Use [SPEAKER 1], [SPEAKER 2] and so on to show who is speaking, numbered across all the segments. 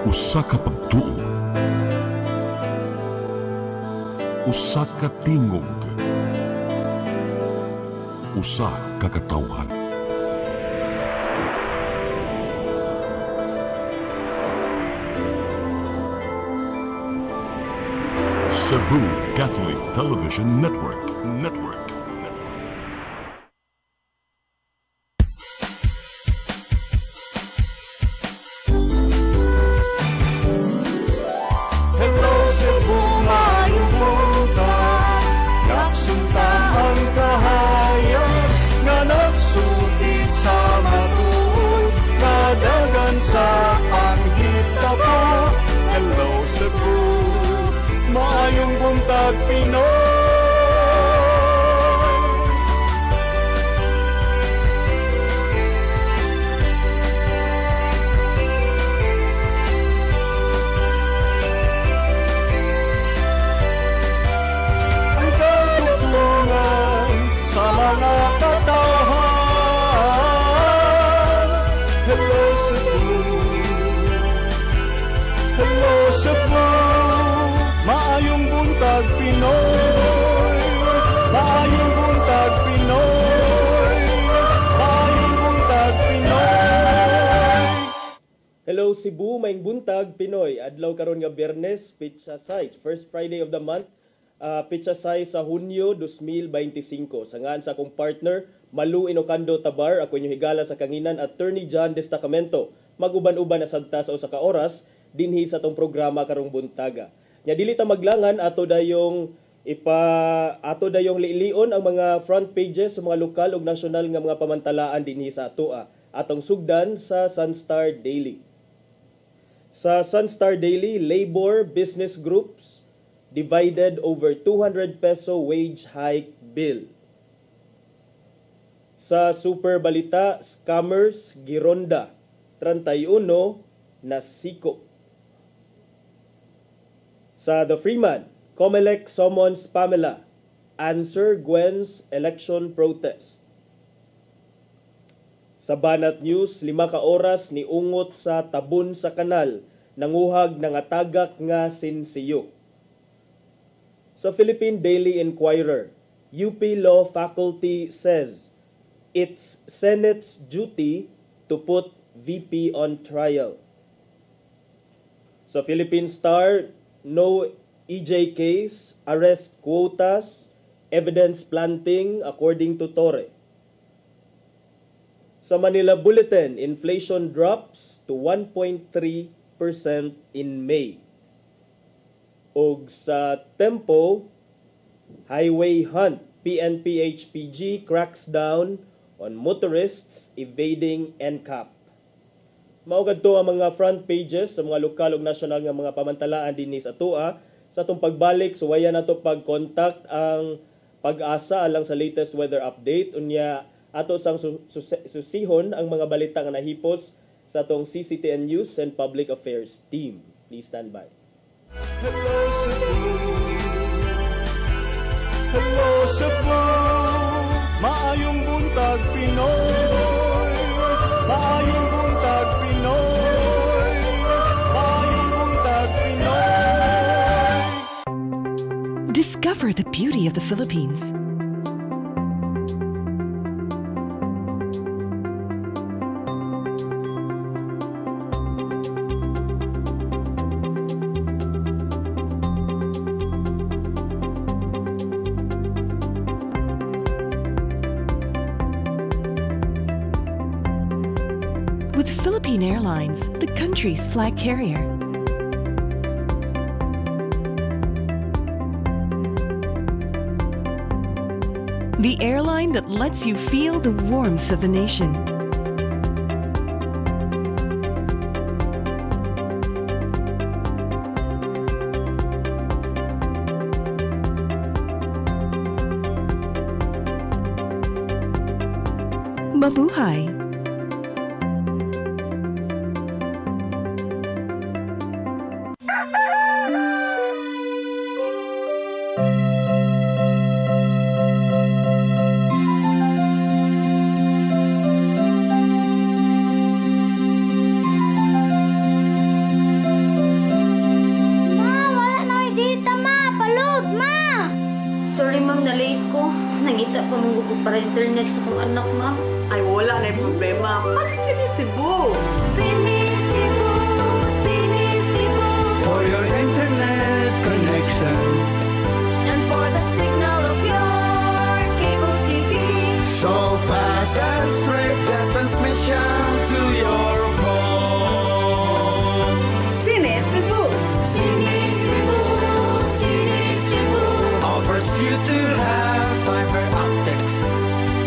[SPEAKER 1] Usa ka pagtuo, usa ka tingog, usa ka katawhan. Cebu Catholic Television Network.
[SPEAKER 2] Hello Cebu, maayong buntag. Yaksuntan ang kahayan nga nagsulit sa matuod, nadagan sa panghitabo. Hello Cebu, maayong buntag Pinoy. Ang katutulungan sa mga katawhan. Hello Cebu, hello Cebu, maayong buntag Pinoy, maayong buntag Pinoy, maayong buntag Pinoy.
[SPEAKER 3] Hello Cebu, maayong buntag Pinoy. Adlaw karon nga Biyernes, Pitsa Size, first Friday of the month. Pitsa Size sa Hunyo 2025. Sangan sa akong partner, Malu Inocando Tabar, ako inyong higala sa kanginan, Attorney John Destacamento. Mag-uban-uban na sabta sa usa ka oras dinhi sa tong programa karong buntaga. Nya dili ta maglangan ato dayong liilion ang mga front pages sa mga lokal ug nasyonal nga mga pamantalaan dinhi sa atoa. Atong sugdan sa Sunstar Daily. Sa Sunstar Daily, labor business groups divided over 200 peso wage hike bill. Sa Super Balita, scammers gironda 31 na siko. Sa The Freeman, Comelec summons Pamela, answer Gwen's election protest. Sa Banat News, 5 ka oras ni ungot sa tabon sa kanal, nanguhag ng atagak nga sinsiyo. Sa Philippine Daily Inquirer, UP Law Faculty says it's Senate's duty to put VP on trial. Sa Philippine Star, no EJ case, arrest quotas, evidence planting according to Torre. Sa Manila Bulletin, inflation drops to 1.3% in May. Og sa Tempo, highway hunt, PNP-HPG cracks down on motorists evading NCAP. Mao kadto ang mga front pages sa mga lokal ug nasyonal nga mga pamantalaan dinhi sa atoa. Sa atong pagbalik, suwaya nato pag-contact ang Pag-asa alang sa latest weather update. Unya ato sang susihon ang mga balita nga nahipos sa atong CCTN News and Public Affairs team. Please stand by.
[SPEAKER 2] Hello Cebu, hello Cebu, maayong buntag Pinoy, maayong buntag Pinoy, maayong buntag Pinoy.
[SPEAKER 4] Discover the beauty of the Philippines. With Philippine Airlines, the country's flag carrier. The airline that lets you feel the warmth of the nation. Mabuhay!
[SPEAKER 5] mangita pa mong ko para internet sa kong anak, ma'am.
[SPEAKER 6] Ay, wala na yung problema. Pag Sinisibo!
[SPEAKER 7] Sinisibo, Sinisibo.
[SPEAKER 8] For your internet connection
[SPEAKER 7] And for the signal of your cable TV.
[SPEAKER 8] so fast and straight, the transmission to your home.
[SPEAKER 6] Sinisibo!
[SPEAKER 7] Sinisibo, Sinisibo.
[SPEAKER 8] Offers you to have fiber optics.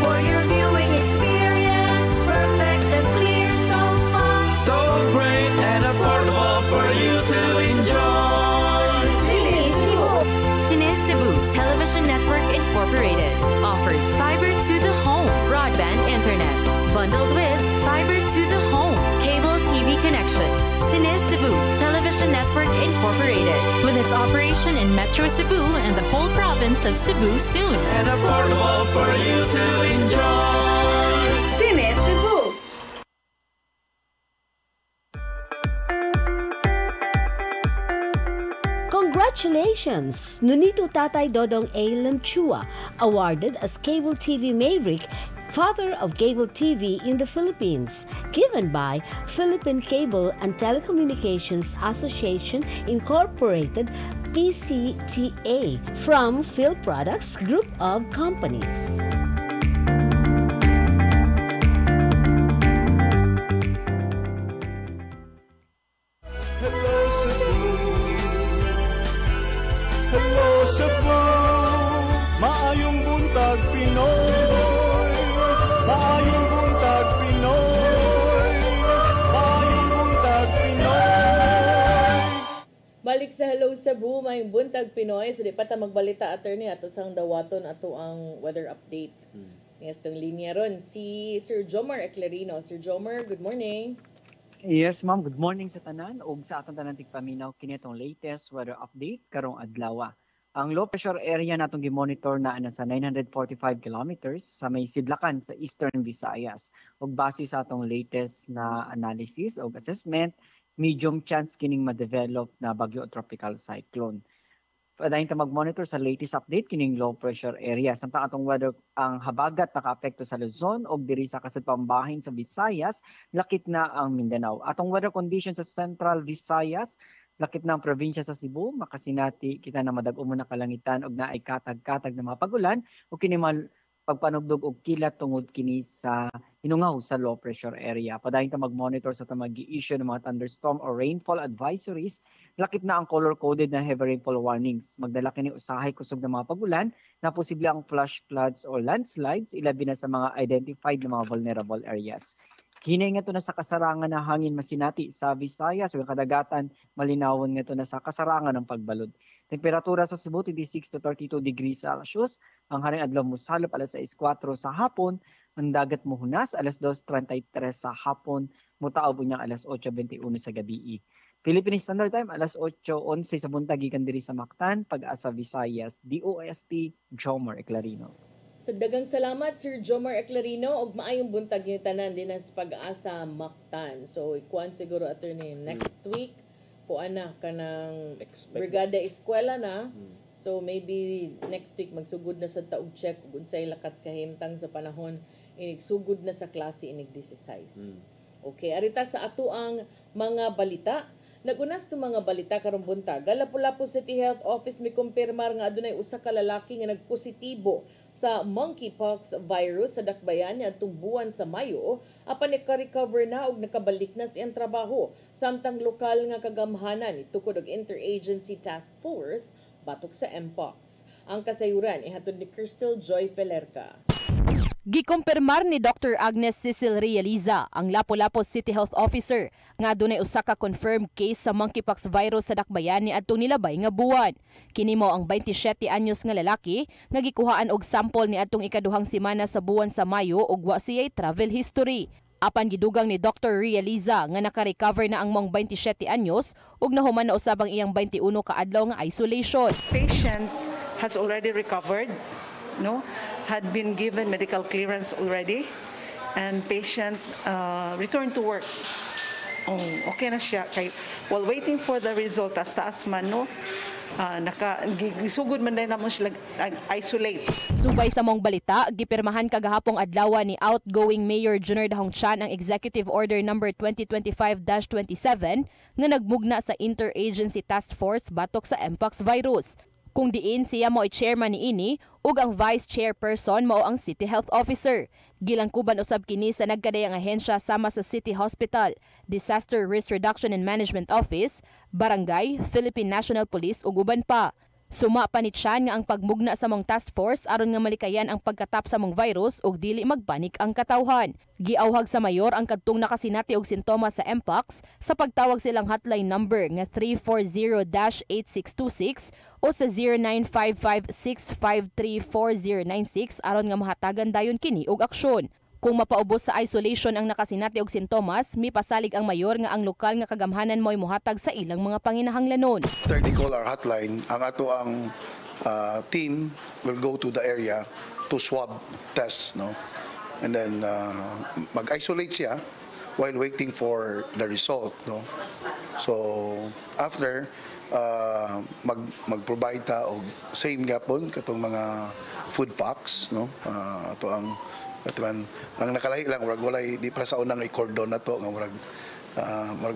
[SPEAKER 7] For your viewing experience, perfect and clear so far.
[SPEAKER 8] So great and affordable for you to enjoy.
[SPEAKER 7] Sinisibo.
[SPEAKER 9] Cebu Television Network Incorporated offers fiber to the home broadband internet bundled with fiber to the home cable TV connection. Cebu Television Network Incorporated with its operation in Metro Cebu and the whole province of Cebu soon.
[SPEAKER 8] And affordable for you to enjoy.
[SPEAKER 6] Sinisibo!
[SPEAKER 10] Congratulations! Nunito Tatay Dodong A. Lamchua, awarded as Cable TV Maverick, Father of Cable TV in the Philippines, given by Philippine Cable and Telecommunications Association Incorporated, PCTA, from Phil Products Group of Companies.
[SPEAKER 2] Hello Cebu, hello Cebu, maayong buntag Pinoy, maayong buntag Pinoy, maayong buntag Pinoy.
[SPEAKER 11] Balik sa Hello Cebu, may buntag Pinoy. So di pa ta magbalita attorney ato sang dawaton ato ang weather update. Yes, tong linya ron si Sir Jomar Eclerino. Sir Jomar, good morning.
[SPEAKER 12] Yes, ma'am. Good morning sa tanan ug sa atong tanan tigpaminaw kini itong latest weather update karong adlaw. Ang low pressure area natong gi-monitor na ana sa 945 kilometers sa may sidlakan sa Eastern Visayas. Ug base sa atong latest na analysis ug assessment, medium chance kining ma-develop na bagyo o tropical cyclone. Padayon ta mag-monitor sa latest update kining low pressure area. Samtang atong weather ang habagat nakaapekto sa Luzon ug diri sa kasadpang-bahin sa Visayas, lakip na ang Mindanao. Atong weather conditions sa Central Visayas, lakip na ang probinsya sa Cebu, makasinati kita na madag-o mo na kalangitan ug naay katag-katag na mga pagulan ug kini pagpanugdog og kilat tungod kini sa hinungaw sa low pressure area. Padayon ta mag-monitor sa mag-i-issue ng mga thunderstorm or rainfall advisories. Lakip na ang color-coded na heavy rainfall warnings. Magdala kini usahay kusog ng mga pagulan na posible ang flash floods or landslides, ilabi na sa mga identified na mga vulnerable areas. Hinay nga to na sa kasarangan na hangin masinati sa Visayas ug kadagatan malinawon nga to na sa kasarangan ng pagbalod. Temperatura sa Cebu 26 to 32 degrees Celsius. Ang haring adlaw mosalop alas 6:04 sa hapon. Ang dagat mohunas alas 2:33 sa hapon. Mutao bunyang alas 8:21 sa gabi. Philippine Standard Time alas 8:11 sa buntag gikan diri sa Mactan, Pag-asa Visayas, DOST Jomar Eclerino.
[SPEAKER 11] So dagang salamat Sir Jomar Eclerino og maayong buntag yung tanan din sa Pag-asa Mactan. So ikuan siguro attorney next week po ana kanang brigada eskwela na. So maybe next week magsugod na sa taog check ug unsay lakats kahimtang sa panahon inig sugod na sa klase inig 16. Okay, arita sa ato ang mga balita. Nagunas to mga balita karong buntag. Lapu-Lapu City Health Office may kumpirmar nga adunay usa ka lalaki nga nagpositibo sa monkeypox virus sa dakbayan niadtong buwan sa Mayo apan naka-recover na og nakabalik na siyang trabaho. Samtang lokal nga kagamhanan itukod og Interagency Task Force batok sa Mpox. Ang kasayuran ihatod ni Crystal Joy Pelerca.
[SPEAKER 13] Gikumpirmar ni Dr. Agnes Cecil Realiza, ang Lapu-Lapu City Health Officer, nga dunay usa ka confirmed case sa monkeypox virus sa dakbayan niadtong nilabay nga buwan. Kini mao ang 27 anyos nga lalaki nga gikuhaan og sample niadtong ikaduhang semana sa buwan sa Mayo ug wa siya'y travel history. Apan gidugang ni Dr. Realiza nga naka-recover na ang mong 27 anyos ug nahuman na usab ang iyang 21 ka adlaw nga isolation.
[SPEAKER 14] Patient has already recovered, no? Had been given medical clearance already, and patient returned to work okay na siya. Kay, while waiting for the result, taas man, no? Gisugod man din naman sila isolate.
[SPEAKER 13] Subay sa mong balita, gipirmahan kagahapong adlaw ni outgoing Mayor Junior Dahong Chan ang Executive Order No. 2025-27 nga nagmugna sa Interagency Task Force batok sa Mpox virus. Kung diin siya mo chairman niini ug ang vice chairperson mao ang City Health Officer. Gilangkuban usab kini sa nagkadayang ahensya sama sa City Hospital, Disaster Risk Reduction and Management Office, Barangay, Philippine National Police ug uban pa. Suma pa ni Chan nga ang pagmugna sa mong task force aron nga malikayan ang pagkatap sa mong virus ug dili magpanik ang katawhan. Giawhag sa mayor ang kadtong nakasinati og sintomas sa Mpox sa pagtawag silang hotline number nga 340-8626 o sa 0955-653-4096 aron nga mahatagan dayon kini og aksyon. Kung mapaubos sa isolation ang nakasinati og sintomas, mipasalig ang mayor nga ang lokal nga kagamhanan mo'y muhatag sa ilang mga panginahanglanon.
[SPEAKER 15] After they call our hotline, ang ato ang team will go to the area to swab test, no? And then mag-isolate siya while waiting for the result, no? So after mag-provide ta og same gapon katong mga food packs, no? Ato ang nakalahi lang, walay di para sa unang i-cordon na to, nga murag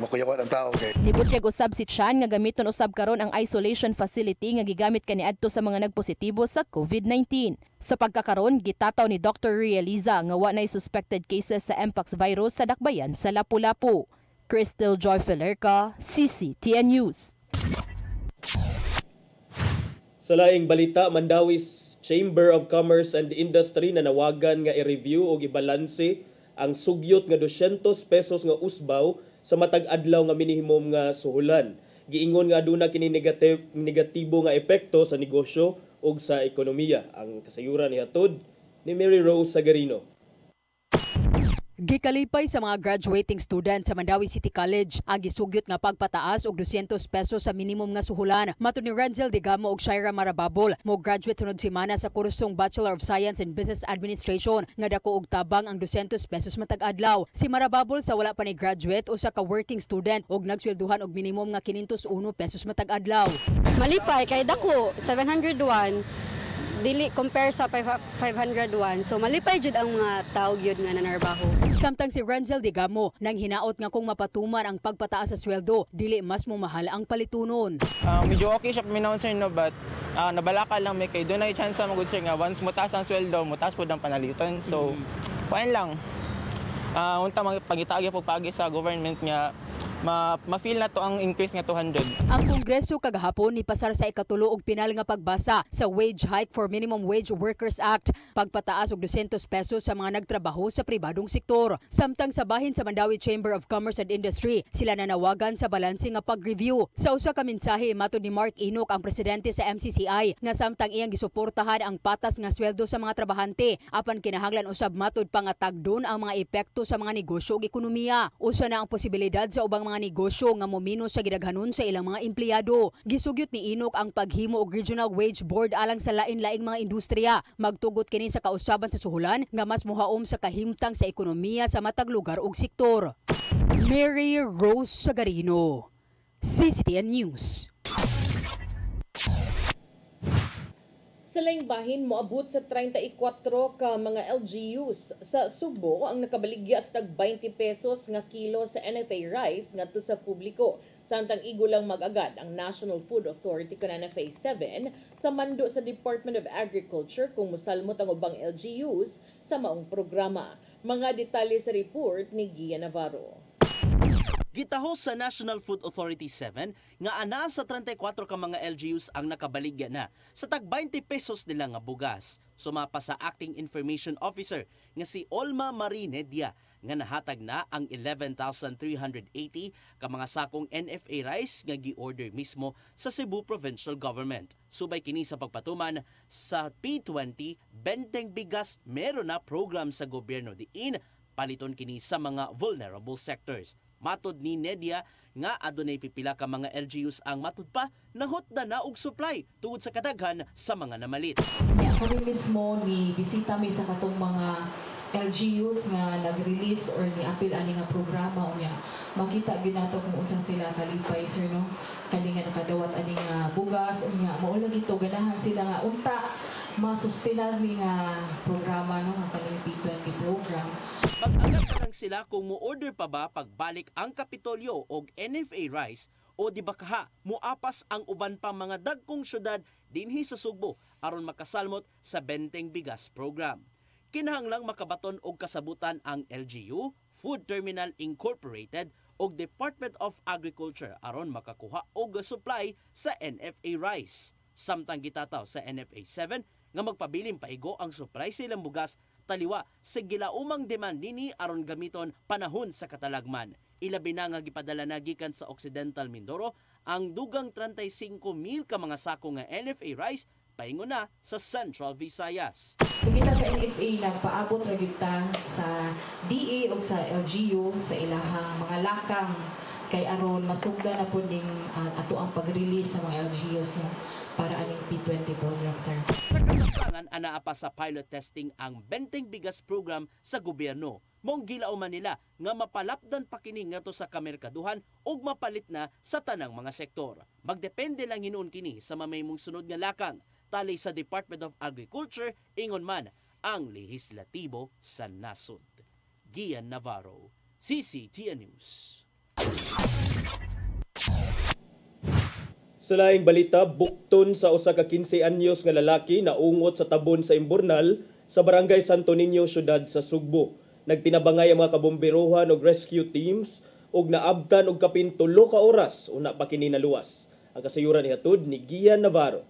[SPEAKER 15] makuyawan ang tao.
[SPEAKER 13] Nibutyag usab si Chan nga gamiton usab karon ang isolation facility nga gigamit kaniadto sa mga nagpositibo sa COVID-19. Sa pagkakaron, gitataw ni Dr. Rializa nga wa nay suspected cases sa Mpox virus sa Dakbayan sa Lapu-Lapu. Crystal Joy Felerca, CCTN News.
[SPEAKER 3] Sa laing balita, Mandawis Chamber of Commerce and Industry na nawagan nga i-review o ibalanse ang sugyot nga 200 pesos nga usbaw sa matag adlaw nga minimum nga suhulan. Giingon nga aduna kini negatibo nga epekto sa negosyo ug sa ekonomiya. Ang kasayuran ni hatod ni Mary Rose Sagarino.
[SPEAKER 16] Gikalipay sa mga graduating student sa Mandawi City College ang gisugyot nga pagpataas og 200 pesos sa minimum nga suhulan. Matud ni Renzel Digamo ug Shaira Marababol, mo graduate sunod semana sa kursong Bachelor of Science in Business Administration nga dako og tabang ang 200 pesos matag adlaw. Si Marababol sa wala pa ni graduate usa ka working student ug nagswelduhan og minimum nga 501 pesos matag adlaw.
[SPEAKER 17] Malipay kay dako 701 dili compare sa 501. So malipay jud ang mga tao gyud nga nanarbaho.
[SPEAKER 16] Samtang si Renzel Digamo nang hinaot nga kung mapatuman ang pagpataas sa sweldo, dili mas mo mahal ang palitunon.
[SPEAKER 18] Medyo okay siya paminaw sir no, but nabalaka lang may kay doon ay chance magud sir nga once mutaas ang sweldo, mutaas pud ang panaliton. So pain lang. Unta pangitagi po pagi sa government nga ma-feel na to ang increase nga 200.
[SPEAKER 16] Ang Kongreso kagahapon ni pasar sa ikatulo og pinal nga pagbasa sa Wage Hike for Minimum Wage Workers Act, pagpataas og 200 pesos sa mga nagtrabaho sa pribadong sektor. Samtang sa bahin sa Mandawi Chamber of Commerce and Industry, sila nanawagan sa balanse nga pag-review. Sa usa ka mensahe matud ni Mark Inok, ang presidente sa MCCI, nga samtang iyang gisuportahan ang patas nga sweldo sa mga trabahante, apan kinahanglan usab matud pangatagdon ang mga epekto sa mga negosyo ug ekonomiya. Usa na ang posibilidad sa ubang mga negosyo nga momino sa gidaghanon sa ilang mga empleyado. Gisugyot ni Inok ang paghimo og Regional Wage Board alang sa lain-laing mga industriya. Magtugot kini sa kausaban sa suhulan nga mas mohaom sa kahimtang sa ekonomiya sa matag lugar ug sektor. Mary Rose Sagarino, CCTN News.
[SPEAKER 11] Sa laing bahin, moabot sa 34 ka mga LGUs sa Subo ang nakabaligya sa tag 20 pesos nga kilo sa NFA rice ngadto sa publiko. Samtang igo lang mag-agad ang National Food Authority kan NFA 7 sa mando sa Department of Agriculture kung musalmot ang ubang LGUs sa maong programa. Mga detalye sa report ni Gia Navarro.
[SPEAKER 19] Gitahos sa National Food Authority 7 nga ana sa 34 ka mga LGUs ang nakabaligya na sa tag 20 pesos nila nga bugas. Sumapa sa Acting Information Officer nga si Olma Marinedia nga nahatag na ang 11,380 ka mga sakong NFA rice nga gi-order mismo sa Cebu Provincial Government. Subay kini sa pagpatuman sa P20 benteng bigas meron na program sa gobyerno diin paliton kini sa mga vulnerable sectors. Matod ni Nedia nga adunay pipila ka mga LGUs ang matud pa nahutda na og supply tungod sa kadaghan sa mga namalit.
[SPEAKER 20] Kami mismo ni bisita mi sa katong mga LGUs nga nag-release or ni apil ani nga programa unya makita gyud nato kung unsa sila kalipay sir no. Kani nga nakadawat aning bugas unya mao lang ito ganahan sila nga unta masustenar ni nga programa no nga kaning P20 program.
[SPEAKER 19] Mag-agad pa lang sila kung mo-order pa ba pagbalik ang Kapitolyo o NFA rice o di ba kaha muapas ang uban pa mga dagkong syudad dinhi sa Sugbo aron makasalmot sa Benteng Bigas program. Kinahanglang makabaton og kasabutan ang LGU, Food Terminal Incorporated o Department of Agriculture aron makakuha og supply sa NFA rice. Samtang gitataw sa NFA 7 nga magpabiling paigo ang supply sa ilang bugas taliwa sa gilaumang demand nini aron gamiton panahon sa katalagman. Ilabi na nga gipadala na gikan sa Occidental Mindoro ang dugang 35,000 ka mga sako nga NFA rice paingon na sa Central Visayas.
[SPEAKER 20] So kita sa NFA nagpaabot ra gyud ta sa DA o sa LGU sa ilahang mga lakang kay aron masugda na po ning ato ang pag-release sa mga LGUs no para aning P20 program sir.
[SPEAKER 19] Sa kasamtangan anaa pa sa pilot testing ang Benteng Bigas program sa gobyerno. Mong gilauman nila nga mapalapdan pa kini ngadto sa kamerkaduhan ug mapalit na sa tanang mga sektor. Magdepende lang hinuon kini sa mamaymong sunod nga lakang. Tali sa Department of Agriculture, ingon man ang lehislatibo sa nasod. Gian Navarro, CCTN News.
[SPEAKER 3] Sa laing balita, bukton sa usa ka 15 anyos nga lalaki na ungot sa tabon sa Imbornal sa Barangay Santo Niño, syudad sa Sugbo. Nagtinabangay ang mga kabomberohan og rescue teams ug naabtan og kapin 3 ka oras una pa kini naluwas. Ang kasayuran ihatod ni Gian Navarro.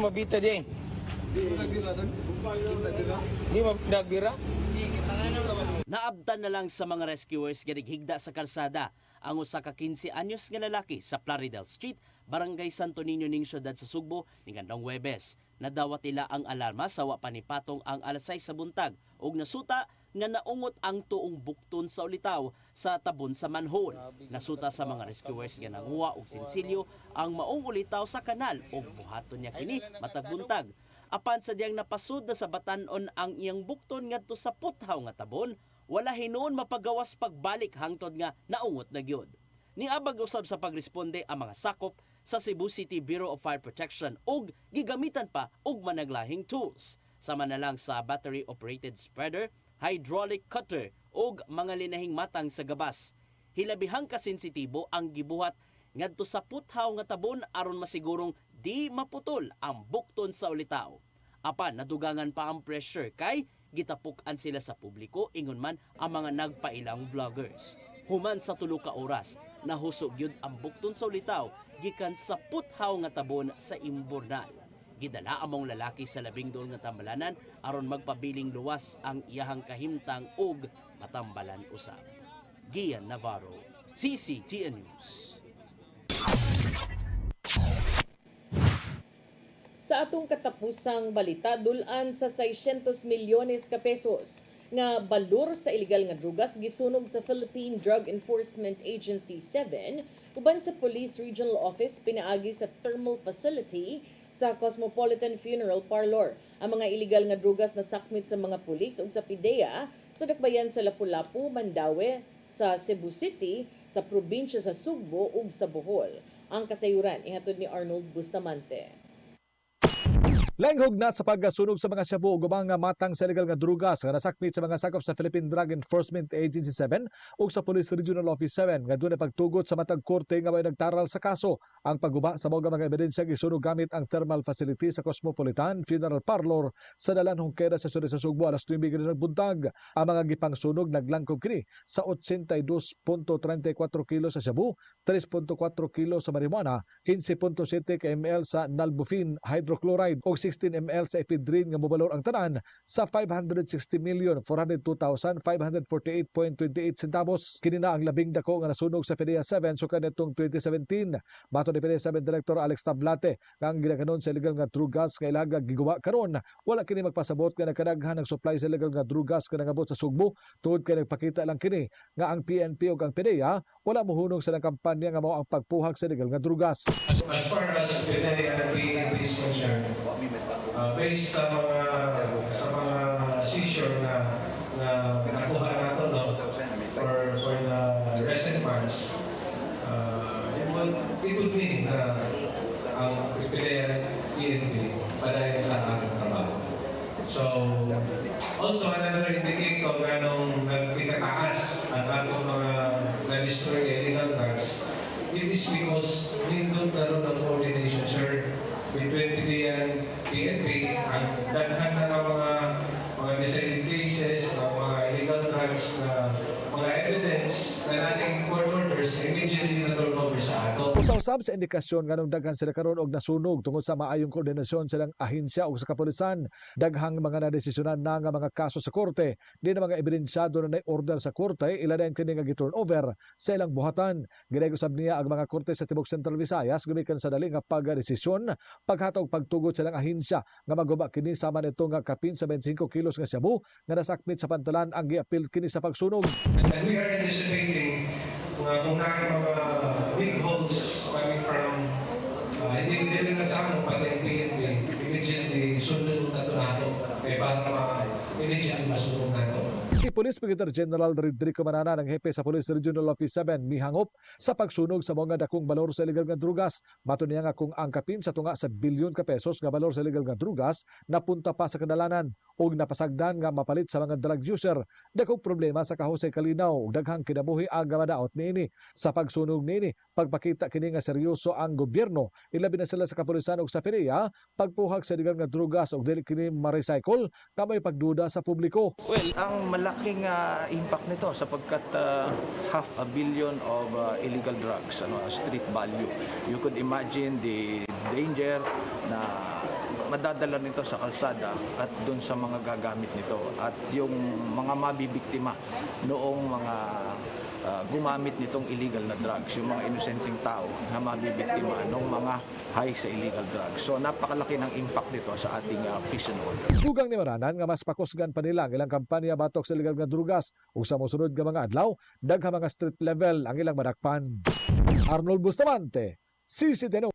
[SPEAKER 21] Mabita di. Di nagbira.
[SPEAKER 19] Naabtan na lang sa mga rescuers nga higda sa kalsada ang usa ka 15 anyos nga lalaki sa Plaridel Street, Barangay Santo Niño ning syudad sa Sugbo ning adtong Huwebes. Nadawat nila ang alarma sa wa panipatong ang alas 6 sa buntag ug nasuta nga naungot ang tuong bukton sa ulitaw sa tabon sa manhole. Nasuta sa mga rescuers nga nanguha og sinsilyo ang maong ulitaw sa kanal ug buhaton niya kini matag buntag. Apan sa diyang napasud na sa batan-on ang iyang bukton ngadto sa puthaw nga tabon, wala hinuon mapagawas pagbalik hangtod nga naungot na gyud. Niabag usab sa pagresponde ang mga sakop sa Cebu City Bureau of Fire Protection ug gigamitan pa og managlahing tools. Sama na lang sa battery-operated spreader, hydraulic cutter ug mga linahing matang sa gabas. Hilabihang kasensitibo ang gibuhat ngadto sa puthaw nga tabon aron masigurong di maputol ang bukton sa ulitaw. Apan nadugangan pa ang pressure kay gitapukan sila sa publiko ingon man ang mga nagpailang vloggers. Human sa 3 ka oras nahusog gyud ang bukton sa ulitaw gikan sa puthaw nga tabon sa Imbornal. Gidala among lalaki sa 12 nga tambalanan aron magpabiling luwas ang iyahang kahimtang ug matambalan usab. Gian Navarro, CCTN News.
[SPEAKER 11] Sa atong katapusang balita, dulan sa 600 milyones ka pesos nga balor sa illegal nga drugas gisunog sa Philippine Drug Enforcement Agency 7 uban sa Police Regional Office pinaagi sa thermal facility sa Cosmopolitan Funeral Parlor. Ang mga illegal nga drugas na sakmit sa mga pulis ug sa PIDEA sa dakbayan sa Lapu-Lapu, Mandaue, sa Cebu City, sa probinsya sa Sugbo ug sa Bohol. Ang kasayuran ihatod ni Arnold Bustamante.
[SPEAKER 22] Lenghog na sa pagsunog sa mga shabu ug mga matang sa illegal nga drugas nga nasakmit sa mga sakop sa Philippine Drug Enforcement Agency 7 ug sa Police Regional Office 7 nga dunay pagtugot sa matag korte nga may nagtaral sa kaso. Ang pagguba sa mga ebidensya gisunog gamit ang thermal facility sa Cosmopolitan Funeral Parlor sa Dalan Hongkera sa Suri sa Sugbo alas 9 ng buntag. Ang mga gipang sunog naglangkob kini sa 82.34 kilo sa shabu, 3.4 kilo sa marijuana, 15.7 kml sa nalbuphine hydrochloride ug 16 ml sa ephedrine nga mobalor ang tanan sa 560,402,548.28 centavos. Kini na ang labing dako nga nasunog sa PDEA 7 sukan nitong 2017. Bato ni PDEA 7 Director Alex Tablate nga ang ginakanon sa illegal nga drugas nga ilaga giguba karon wala kini magpasabot nga nagkadaghan ng supply sa illegal nga drugas nga nangabot sa Sugbo tungod kay nagpakita lang kini nga ang PNP ug ang PDEA wala mohunong sa kampanya nga mao ang pagpuhag sa illegal nga drugas.
[SPEAKER 23] As far as PDEA and PNP is concerned, based sa mga seizure na nakuha nato no, for the recent months, it would mean na ang PNP padayon sa ating trabaho. So, also another indicator ganong nagpikataas ang atong mga na-destroy illegal drugs, it is because nindot na rin ang coordination, sir, between PDA and PNP, ang daghan na mga decided cases, mga illegal drugs na mga evidence na nating court orders immediately na turnover sa ato.
[SPEAKER 22] Usab sa indikasyon nganong daghan sila karon og nasunog tungod sa maayong koordinasyon silang ahensya ug sa kapulisan. Daghang mga nadesisyonan na nga mga kaso sa korte, di na mga ebidensyado na order sa korte, ila na kini nga gi-turnover sa ilang buhatan. Ginagusab niya ang mga korte sa Tibok Central Visayas gumikan sa dali nga pagdesisyon paghatag pagtugot silang ahensya nga maguba kini sama nito nga kapin sa 25 kilos nga shabu nga nasakmit sa pantalan ang giapil kini sa pagsunog.
[SPEAKER 23] And we are anticipating kung mga big holes coming from hindi lang sa amin, pati ang PNP, immediately sundin nato nato kaya para immediately masunog nato.
[SPEAKER 22] Si Police Brigadier General Rodrigo Manana ng hepe sa Police Regional Office 7 mihangop sa pagsunog sa mga dakong balor sa illegal nga drugas. Mato niya nga kung ang kapin sa tunga sa bilyon ka pesos nga balor sa illegal nga drugas napunta pa sa kadalanan ug napasagdan nga mapalit sa mga drug user. Dakong problema sa Kahusay Kalinaw ug daghang kinabuhi aga madaot niini. Sa pagsunog niini, pagpakita kini nga seryoso ang gobyerno, ilabi na sila sa kapulisan ug sa PDEA, pagpuhag sa illegal nga drugas ug dili kini ma-recycle nga may pagduda sa publiko.
[SPEAKER 1] Well, ang malaking impact nito sapagkat $500 million of illegal drugs, street value. You could imagine the danger na madadala nito sa kalsada at doon sa mga gagamit nito at yung mga mabibiktima noong mga gumamit nitong illegal na drugs, yung mga inosenteng tao na mabibiktima ng mga high sa illegal drugs. So napakalaki ng impact nito sa ating peace and order.
[SPEAKER 22] Dugang ni Maranan nga mas pakusgan pa nila ang ilang kampanya batok sa illegal nga drugas ug sa mosunod nga mga adlaw, dagha mga street level ang ilang madakpan. Arnold Bustamante, CCTV.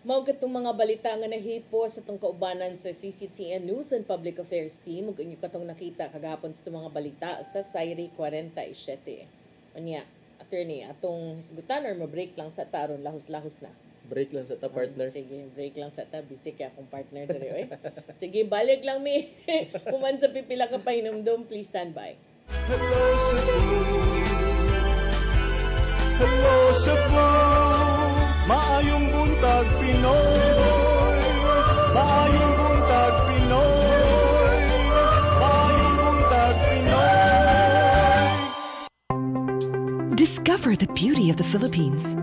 [SPEAKER 11] Mao katong mga balita nga nahipo sa itong kaubanan sa CCTN News and Public Affairs Team ug inyo katong nakita kagahapon sa itong mga balita sa Sairi 47. Unya, attorney, atong hisgutan or ma-break lang sa taron lahos-lahos na.
[SPEAKER 3] Break lang sa ta, partner.
[SPEAKER 11] Sige, break lang sa ta. Busy kaya akong partner dali, oy. Sige, balik lang mi. Human sa pipila ka pahinumdum, please stand by.
[SPEAKER 2] Hello Cebu, maayong buntag Pinoy, maayong buntag Pinoy, maayong buntag Pinoy.
[SPEAKER 4] Discover the beauty of the Philippines.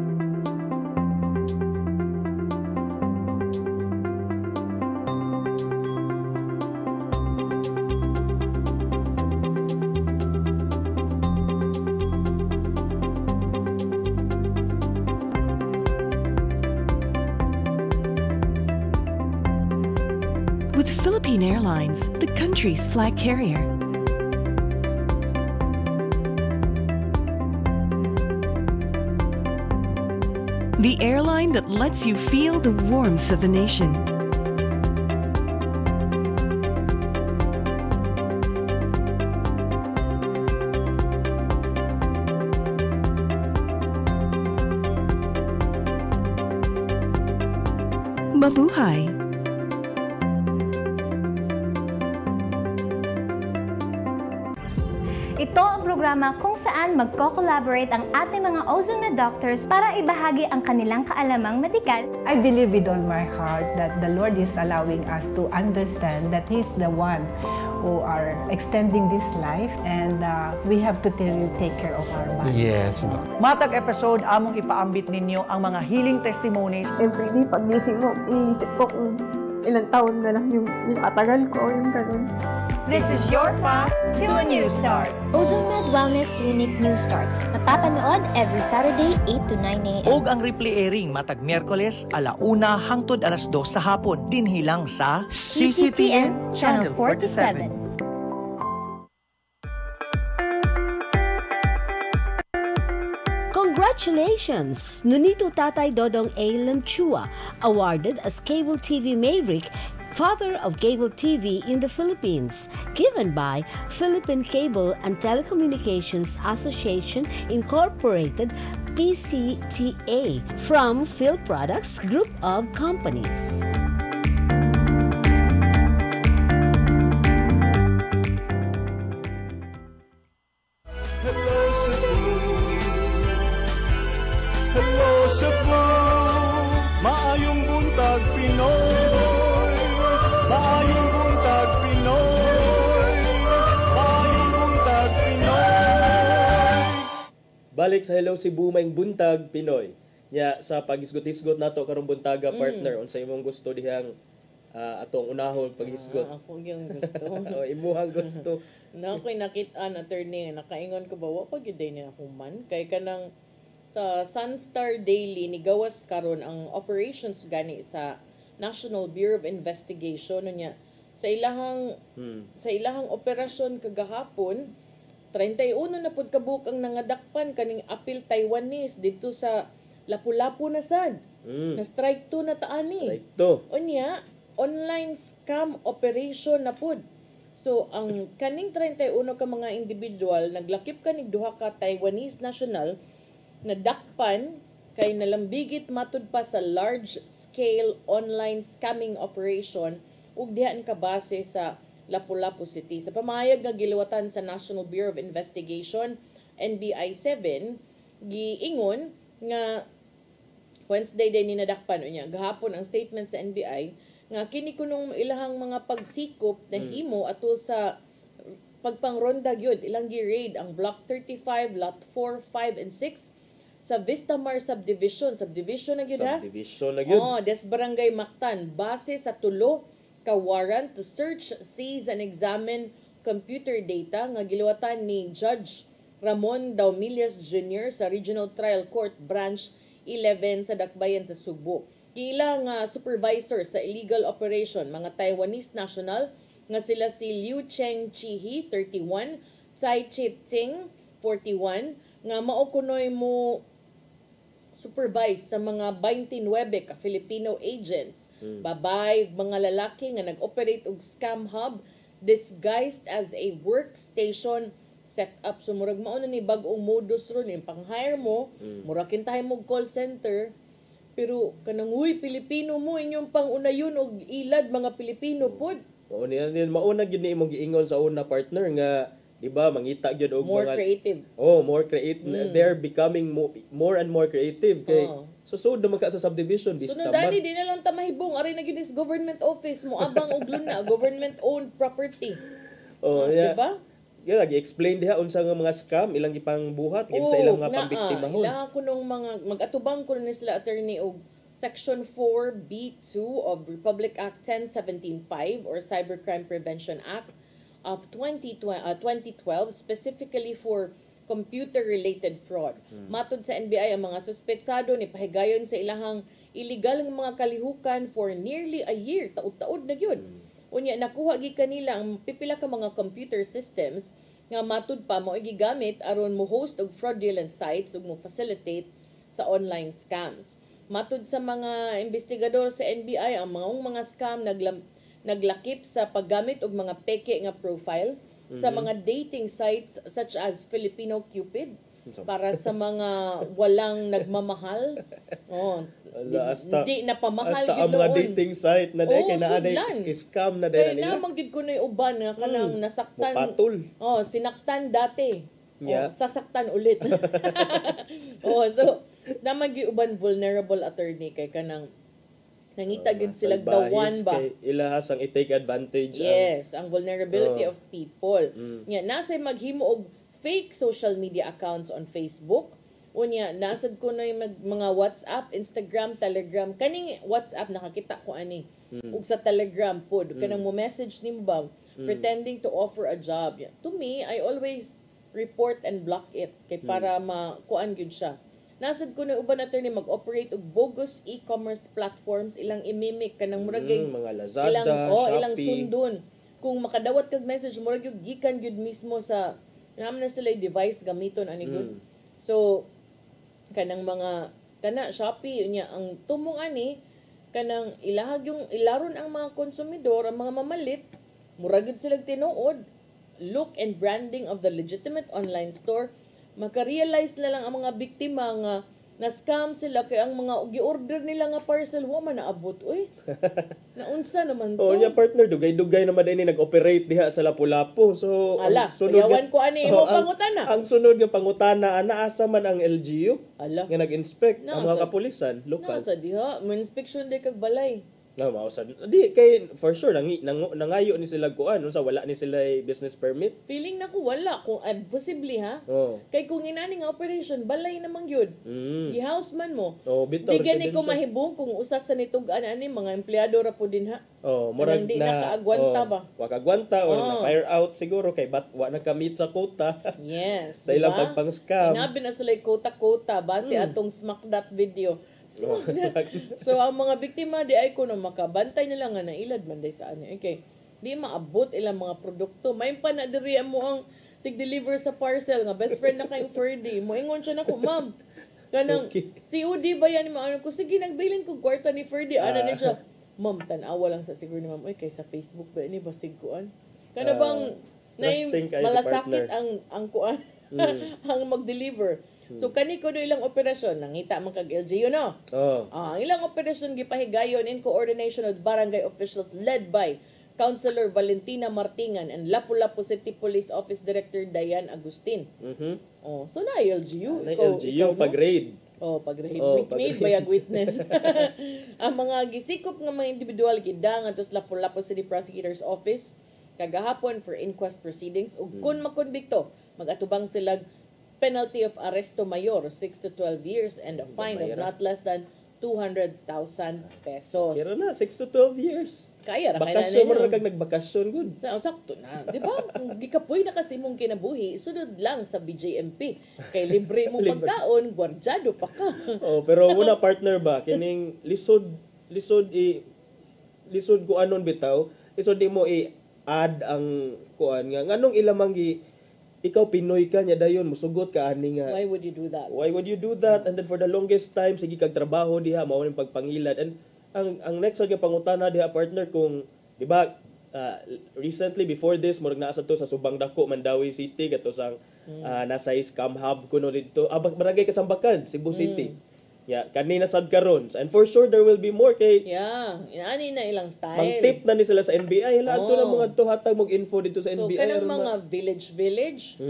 [SPEAKER 4] With Philippine Airlines, the country's flag carrier. The airline that lets you feel the warmth of the nation. Mabuhay!
[SPEAKER 5] Ito ang programa kung saan magko-collaborate ang ating mga ozone na doctors para ibahagi ang kanilang kaalamang medikal.
[SPEAKER 24] I believe with all my heart that the Lord is allowing us to understand that He's the one who are extending this life and we have to really take care of our body.
[SPEAKER 25] Yes.
[SPEAKER 26] Matag episode, among ipaambit ninyo ang mga healing testimonies.
[SPEAKER 27] Every day, pag gising mo, iisip ko kung ilang taon na lang yung katagal ko, yung ganun.
[SPEAKER 5] This is your path to a new start.
[SPEAKER 28] OzoneMed Wellness Clinic New Start. Napapanood every Saturday 8 to 9 a.m.
[SPEAKER 26] Og ang replay airing matag Miyerkules 1:00 hangtod 2:00 sa hapon dinhilang sa
[SPEAKER 28] CCTN Channel 47.
[SPEAKER 10] Congratulations! Nunito Tatay Dodong A. Lemchua, awarded as Cable TV Maverick, father of cable TV in the Philippines, given by Philippine Cable and Telecommunications Association Incorporated, PCTA, from Phil Products Group of Companies.
[SPEAKER 2] Hello Cebu, maayong buntag Pinoy. Maayong buntag Pinoy. Maayong buntag Pinoy.
[SPEAKER 3] Balik sa Hello Cebu, maayong buntag Pinoy. Nya sa pagisgot-hisgot nato karong buntaga partner, unsa imong gusto dihang atong unahon paghisgot?
[SPEAKER 11] Ako yung gusto.
[SPEAKER 3] Imuhang gusto.
[SPEAKER 11] Na ako'y nakita na attorney, nakaingon ko ba, wapag yun din niya human. Kay kanang sa Sunstar Daily, ni gawas karon ang operations gani sa National Bureau of Investigation. Niya, sa ilahang operasyon kagahapon, 31 na pud kabuk ang nangadakpan kaning apil Taiwanese dito sa Lapu-Lapu na sad. Na strike 2 na taani.
[SPEAKER 3] Strike 2.
[SPEAKER 11] Unya, online scam operation na pud. So, ang kaning 31 ka mga individual, naglakip kanig duha ka Taiwanese national, na dakpan kay nalambigit matud pa sa large-scale online scamming operation ug dihaan ka base sa Lapu-Lapu City. Sa pamayag nga giliwatan sa National Bureau of Investigation, NBI-7, giingon nga Wednesday day ni nadakpan unya. Gahapon ang statement sa NBI nga kini kunong ilahang mga pagsikop na himo ato sa pagpangronda gyud ilang gi-raid ang Block 35, Lot 4, 5 and 6 sa Vistamar Subdivision na gyud ha.
[SPEAKER 3] Subdivision na gyud.
[SPEAKER 11] Des Barangay Mactan base sa tulo ka warrant to search, seize and examine computer data nga giliwatan ni Judge Ramon Daumillas Jr. sa Regional Trial Court Branch 11 sa Dakbayan sa Subo. Ilang supervisor sa illegal operation, mga Taiwanese national, nga sila si Liu Cheng Chihi, 31, Tsai Chip-Ting, 41, nga maukunoy mo supervise sa mga 29 ka Filipino agents, babay, mga lalaki nga nag-operate og scam hub disguised as a workstation setup. So murag mao na ni bag-ong modus ron, yung pang-hire mo, murag kintahay mo call center, pero kanang uy Pilipino mo inyong pang-unayon og ilad mga Pilipino pod.
[SPEAKER 3] Mauna gyud ni imong giingon sa una partner nga di ba mangita gyud og
[SPEAKER 11] more
[SPEAKER 3] mga
[SPEAKER 11] creative.
[SPEAKER 3] More creative. They're becoming more and more creative kay susud na magka sa subdivision this
[SPEAKER 11] so dali di na lang ta mahibong ari na gyud is government office mo abang og luna government owned property.
[SPEAKER 3] Yeah.
[SPEAKER 11] Di ba?
[SPEAKER 3] Yeah, gi-explain diha unsa nga mga scam ilang gipang buhat gid sa ilang mga pambiktimahon.
[SPEAKER 11] Ilang kunong mga mag-atubang kuno ni sila attorney og Section 4B2 of Republic Act 10175 or Cybercrime Prevention Act of 2012 specifically for computer-related fraud. Matod sa NBI, ang mga suspetsado ni pahigayon sa ilahang illegal ng mga kalihukan for nearly a year, taud-taud na gyud. Unya nakuha gi kanila ang pipila ka mga computer systems nga matud pa mao gigamit aron mo host og fraudulent sites ug mo facilitate sa online scams. Matud sa mga investigador sa NBI, ang mga scam naglakip sa paggamit og mga peke nga profile sa mga dating sites such as Filipino Cupid para sa mga walang nagmamahal. Hindi na pamahal
[SPEAKER 3] ang mga dating site na dahil kay naaday scam na dahil nila.
[SPEAKER 11] Kaya naman gid ko na uban nga kanang nasaktan.
[SPEAKER 3] Patol.
[SPEAKER 11] Sinaktan dati.
[SPEAKER 3] Yeah.
[SPEAKER 11] Sasaktan ulit. So naman gid uban vulnerable attorney kay kanang nangita gid sila dawan ba.
[SPEAKER 3] Ilahas ang i-take advantage.
[SPEAKER 11] Yes, ang vulnerability of people. Nya nasa maghimo og fake social media accounts on Facebook. Unya, nasad ko na yung mga WhatsApp, Instagram, Telegram. Kaning WhatsApp, nakakita ko ani. Ug sa Telegram pod. Kanang mo message ni mo ba, pretending to offer a job. To me, I always report and block it. Kay para makuan gyud siya. Nasad ko na uban attorney mag-operate og bogus e-commerce platforms. Ilang imimik kanang muragay.
[SPEAKER 3] Mga Lazada, Shopee.
[SPEAKER 11] Ilang sundon. Kung makadawat kag message, murag yung gikan gyud mismo sa naman na sila yung device gamiton ani good. So kanang mga Shopee unya ang tumong ani kanang ilahag yung ilaron ang mga konsumidor, ang mga mamalit, muragid silang tinuod, look and branding of the legitimate online store, makarealize na lang ang mga biktima nga na-scam sila kay ang mga gi-order nila nga parcel wa man naabot. Uy, naunsa naman to?
[SPEAKER 3] Oh, nya partner, dugay-dugay naman din nag-operate diha sa Lapu-Lapu. So,
[SPEAKER 11] Ala, payawan ko ani mo pangutana.
[SPEAKER 3] Ang sunod nga pangutana, naasa man ang LGU
[SPEAKER 11] Ala.
[SPEAKER 3] nga nag-inspect ang mga
[SPEAKER 11] Nasa-
[SPEAKER 3] kapulisan, lokal.
[SPEAKER 11] Nasa diha, mo inspection day kag balay.
[SPEAKER 3] Na mausad. Di kay for sure nangayo ni sila kuan unsa wala ni sila business permit.
[SPEAKER 11] Feeling na ko wala kung posible ha.
[SPEAKER 3] Oh.
[SPEAKER 11] Kay kung inani nga operation balay namang gyud. I-house man mo.
[SPEAKER 3] Oh, bitaw
[SPEAKER 11] Di gani ko
[SPEAKER 3] residential.
[SPEAKER 11] mahibong kung usas sa nitug ani mga empleyado ra po din ha.
[SPEAKER 3] Oh,
[SPEAKER 11] Kanang di nakaagwanta ba?
[SPEAKER 3] Wa kaagwanta or
[SPEAKER 11] Oh.
[SPEAKER 3] na fire out siguro kay wa na ka-meet sa quota.
[SPEAKER 11] Yes.
[SPEAKER 3] Sa ilang
[SPEAKER 11] diba?
[SPEAKER 3] pagpang-scam.
[SPEAKER 11] Inabi na sila kota-kota base atong smack that video. So ang mga biktima di ay kuno makabantay nila nga nailad man day ta ani. Okay. Di maabot ilang mga produkto. May pa na diri mo ang tig-deliver sa parcel nga best friend na kayong Ferdy. Moingon siya nako, ma'am. Kanang si Udi ba yan mo ano ko sige nagbilin ko kwarta ni Ferdy. Ano ni siya? Ma'am, tan-awa lang sa siguro ni ma'am. Oy kay sa Facebook ba ni basig kuan. Kana bang
[SPEAKER 3] trusting kayo sa
[SPEAKER 11] malasakit
[SPEAKER 3] partner.
[SPEAKER 11] ang kuan ang mag-deliver. So kani ko do ilang operasyon nangita man kag LGU no.
[SPEAKER 3] Oh.
[SPEAKER 11] Ang ilang operasyon gipahigayon in coordination with barangay officials led by Councilor Valentina Martingan and Lapu-Lapu City Police Office Director Diane Agustin. Oh, so na LGU.
[SPEAKER 3] Na LGU pag-raid.
[SPEAKER 11] Oh, pag-raid.
[SPEAKER 3] Oh,
[SPEAKER 11] Made bayag witness. Ang mga gisikop nga mga individual gidangan to sa Lapu-Lapu City Prosecutor's Office kagahapon for inquest proceedings ug kun makonbikto magatubang sila penalty of arresto mayor 6 to 12 years and a fine of not less than 200,000 pesos.
[SPEAKER 3] Pero na 6 to 12 years.
[SPEAKER 11] Kaya ra
[SPEAKER 3] Bakasyon mo ra kag nagbakasyon gud.
[SPEAKER 11] Sakto na, di ba? Kung gikapoy na kasi mong kinabuhi, sunod lang sa BJMP. Kay libre mong pagkaon, gwardyado pa ka.
[SPEAKER 3] Oh, pero muna partner ba kining lisod ko anon bitaw, lisod di mo i-add ang kuan nga nganong ilamang ikaw Pinoy ka nya dayon musugot ka ani nga.
[SPEAKER 11] Why would you do that?
[SPEAKER 3] Why would you do that? And then for the longest time sige kag trabaho diha mao ning pagpangilad. And ang next nga pangutana diha partner kung di ba recently before this murag naa sa to sa Subang Dako Mandawi City gato sang nasa scam hub kuno dito barangay Kasambakan Cebu City. Yeah, kanina sad karon. And for sure there will be more kay
[SPEAKER 11] inaani na ilang style.
[SPEAKER 3] Mang-tip na ni sila sa NBI. Hala ato na mga to hatag mag info dito sa NBI.
[SPEAKER 11] So kanang mga village.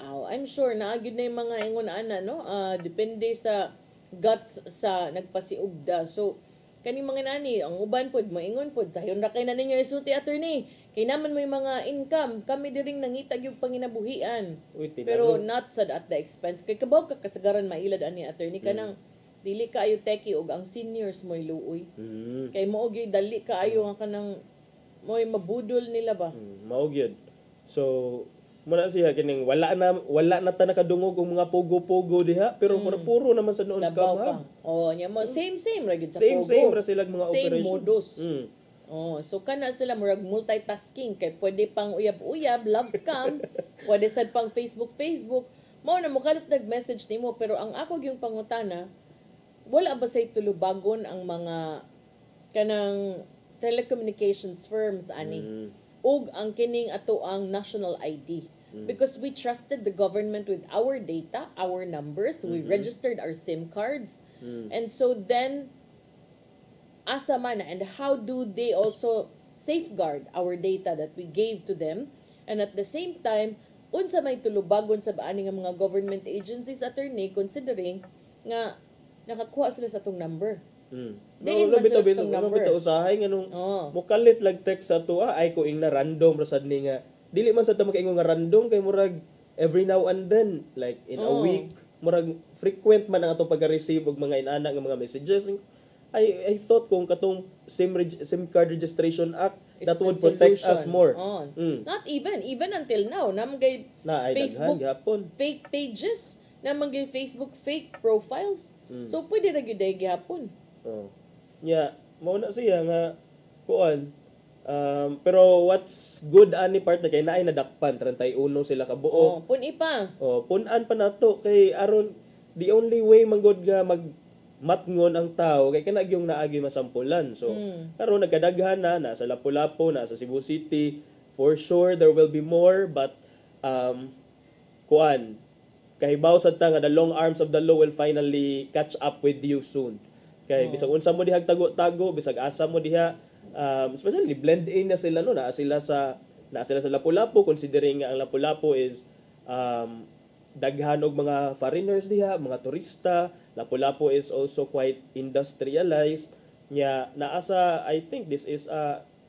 [SPEAKER 11] I'm sure naagid na yung mga ingon ana no. Depende sa guts sa nagpasiugda. So kani mga nani ang uban pod moingon pod sayon ra kay na ninyo isulti attorney. Kay naman may mga income kami diring nangitag yung panginabuhian. Pero not sad at the expense. Kay kabaw ka kasagaran mailad ani attorney kanang dili kaayo teki og ang seniors mo'y luoy. Kay mao gyud dali kaayo nga kanang mo'y mabudol nila ba.
[SPEAKER 3] Mao gyud. So muna siya kining wala na ta nakadungog og mga pogo-pogo diha pero puro naman sa noon scam ha.
[SPEAKER 11] Oh, nya mo same ra gid sa
[SPEAKER 3] Same
[SPEAKER 11] pogo.
[SPEAKER 3] ra sila mga
[SPEAKER 11] Same
[SPEAKER 3] operation.
[SPEAKER 11] modus. Oh, so kana sila murag multitasking kay pwede pang uyab-uyab, love scam, pwede sad pang Facebook. Mao na mo kadot nag-message nimo pero ang ako gyung pangutana wala ba say tulubagon ang mga kanang telecommunications firms ani ug ang kining ato ang national ID because we trusted the government with our data, our numbers, we registered our SIM cards and so then asa man and how do they also safeguard our data that we gave to them and at the same time unsa may tulubagon sa baani nga mga government agencies attorney considering nga nakakuha sila sa tong number. Diin man sila sa tong number.
[SPEAKER 3] Bitaw usahay nganong mukalit lag text sa tuwa ay ko ing na random ra sad ni nga dili man sa ta makaingon nga random kay murag every now and then like in a week murag frequent man ang atong pagka-receive og mga inana nga mga messages. I thought kung katong SIM card registration act that would protect us more.
[SPEAKER 11] Not even until now namgay Facebook fake pages namgay Facebook fake profiles. So pwede ra gyud ay gihapon.
[SPEAKER 3] Mao na siya nga kuan. Pero what's good ani partner kay naay nadakpan 31 sila ka buo.
[SPEAKER 11] Pun-i pa.
[SPEAKER 3] Punan pa nato kay aron the only way man gud nga matngon ang tao kay kana gyung naagi masampulan. So karon nagkadaghan na nasa Lapu-Lapu, nasa Cebu City. For sure there will be more, but kahibaw sad ta nga the long arms of the law will finally catch up with you soon. Kay bisag unsa mo diha tago-tago, bisag asa mo diha, especially blend in na sila no, na sila sa Lapu-Lapu, considering nga ang Lapu-Lapu is daghan og mga foreigners diha, mga turista. Lapu-Lapu is also quite industrialized. Nya naa sa, I think this is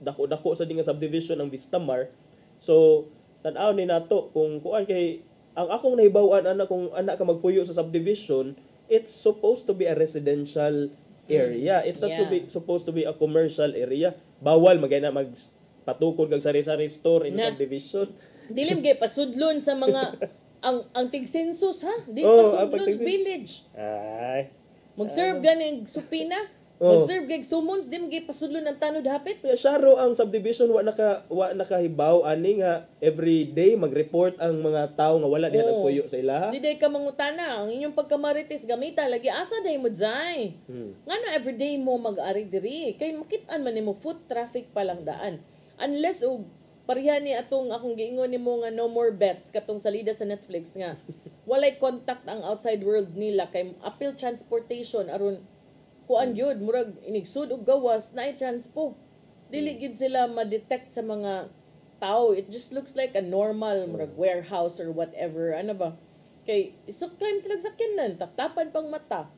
[SPEAKER 3] dako-dako sa dinga subdivision ang Vistamar. So tan-aw ni nato kung kuan kay ang akong nahibaw-an ana kung ana ka magpuyo sa subdivision, it's supposed to be a residential area. It's not supposed to be a commercial area. Bawal magay na magpatukod kag sari-sari store in subdivision.
[SPEAKER 11] Dilim gay pasudlon sa mga ang tig-census ha. Di pasudlon sa village.
[SPEAKER 3] Ay.
[SPEAKER 11] Mag-serve ganing supina. Mag-serve gay summons dim gay pasudlon ang tanod hapit.
[SPEAKER 3] Syaro ang subdivision wa nakahibaw ani nga every day mag-report ang mga tawo nga wala diha nagpuyo sa ilaha.
[SPEAKER 11] Di day ka mangutana ang inyong pagkamarites gamita lagi asa day mo jay. Ngano everyday mo mag-ari diri kay makit-an man nimo foot traffic pa lang daan. Unless pareha ni atong akong giingon nimo nga no more bets katong salida sa Netflix nga walay contact ang outside world nila kay appeal transportation aron kuan gyud murag inigsud og gawas na transpo dili gyud sila ma-detect sa mga tao. It just looks like a normal murag warehouse or whatever ano ba kay sometimes sila sakyanan taptapan pang mata.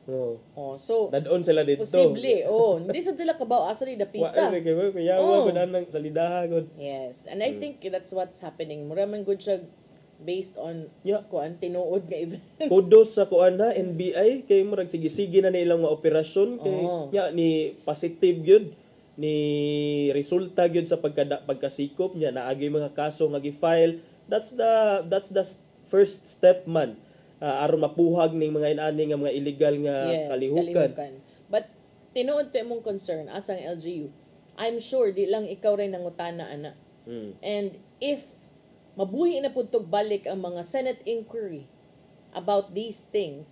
[SPEAKER 11] So
[SPEAKER 3] dadon sila dito.
[SPEAKER 11] Posible. Hindi sad sila kabaw asa ni dapita.
[SPEAKER 3] Kuyawa gud anang salidaha gud.
[SPEAKER 11] Yes, and I think that's what's happening. Mura man gud siya based on kuan tinuod nga events.
[SPEAKER 3] Kudos sa kuan na NBI kay murag sige-sige na nilang mga operasyon kay ni positive gyud ni resulta gyud sa pagkasikop niya naagi mga kaso nga gi-file. That's the first step man aron mapuhag ning mga inani nga mga illegal nga kalihukan.
[SPEAKER 11] But tinuod to imong concern asang LGU. I'm sure di lang ikaw ray nangutana ana. And if mabuhi na pud balik ang mga Senate inquiry about these things,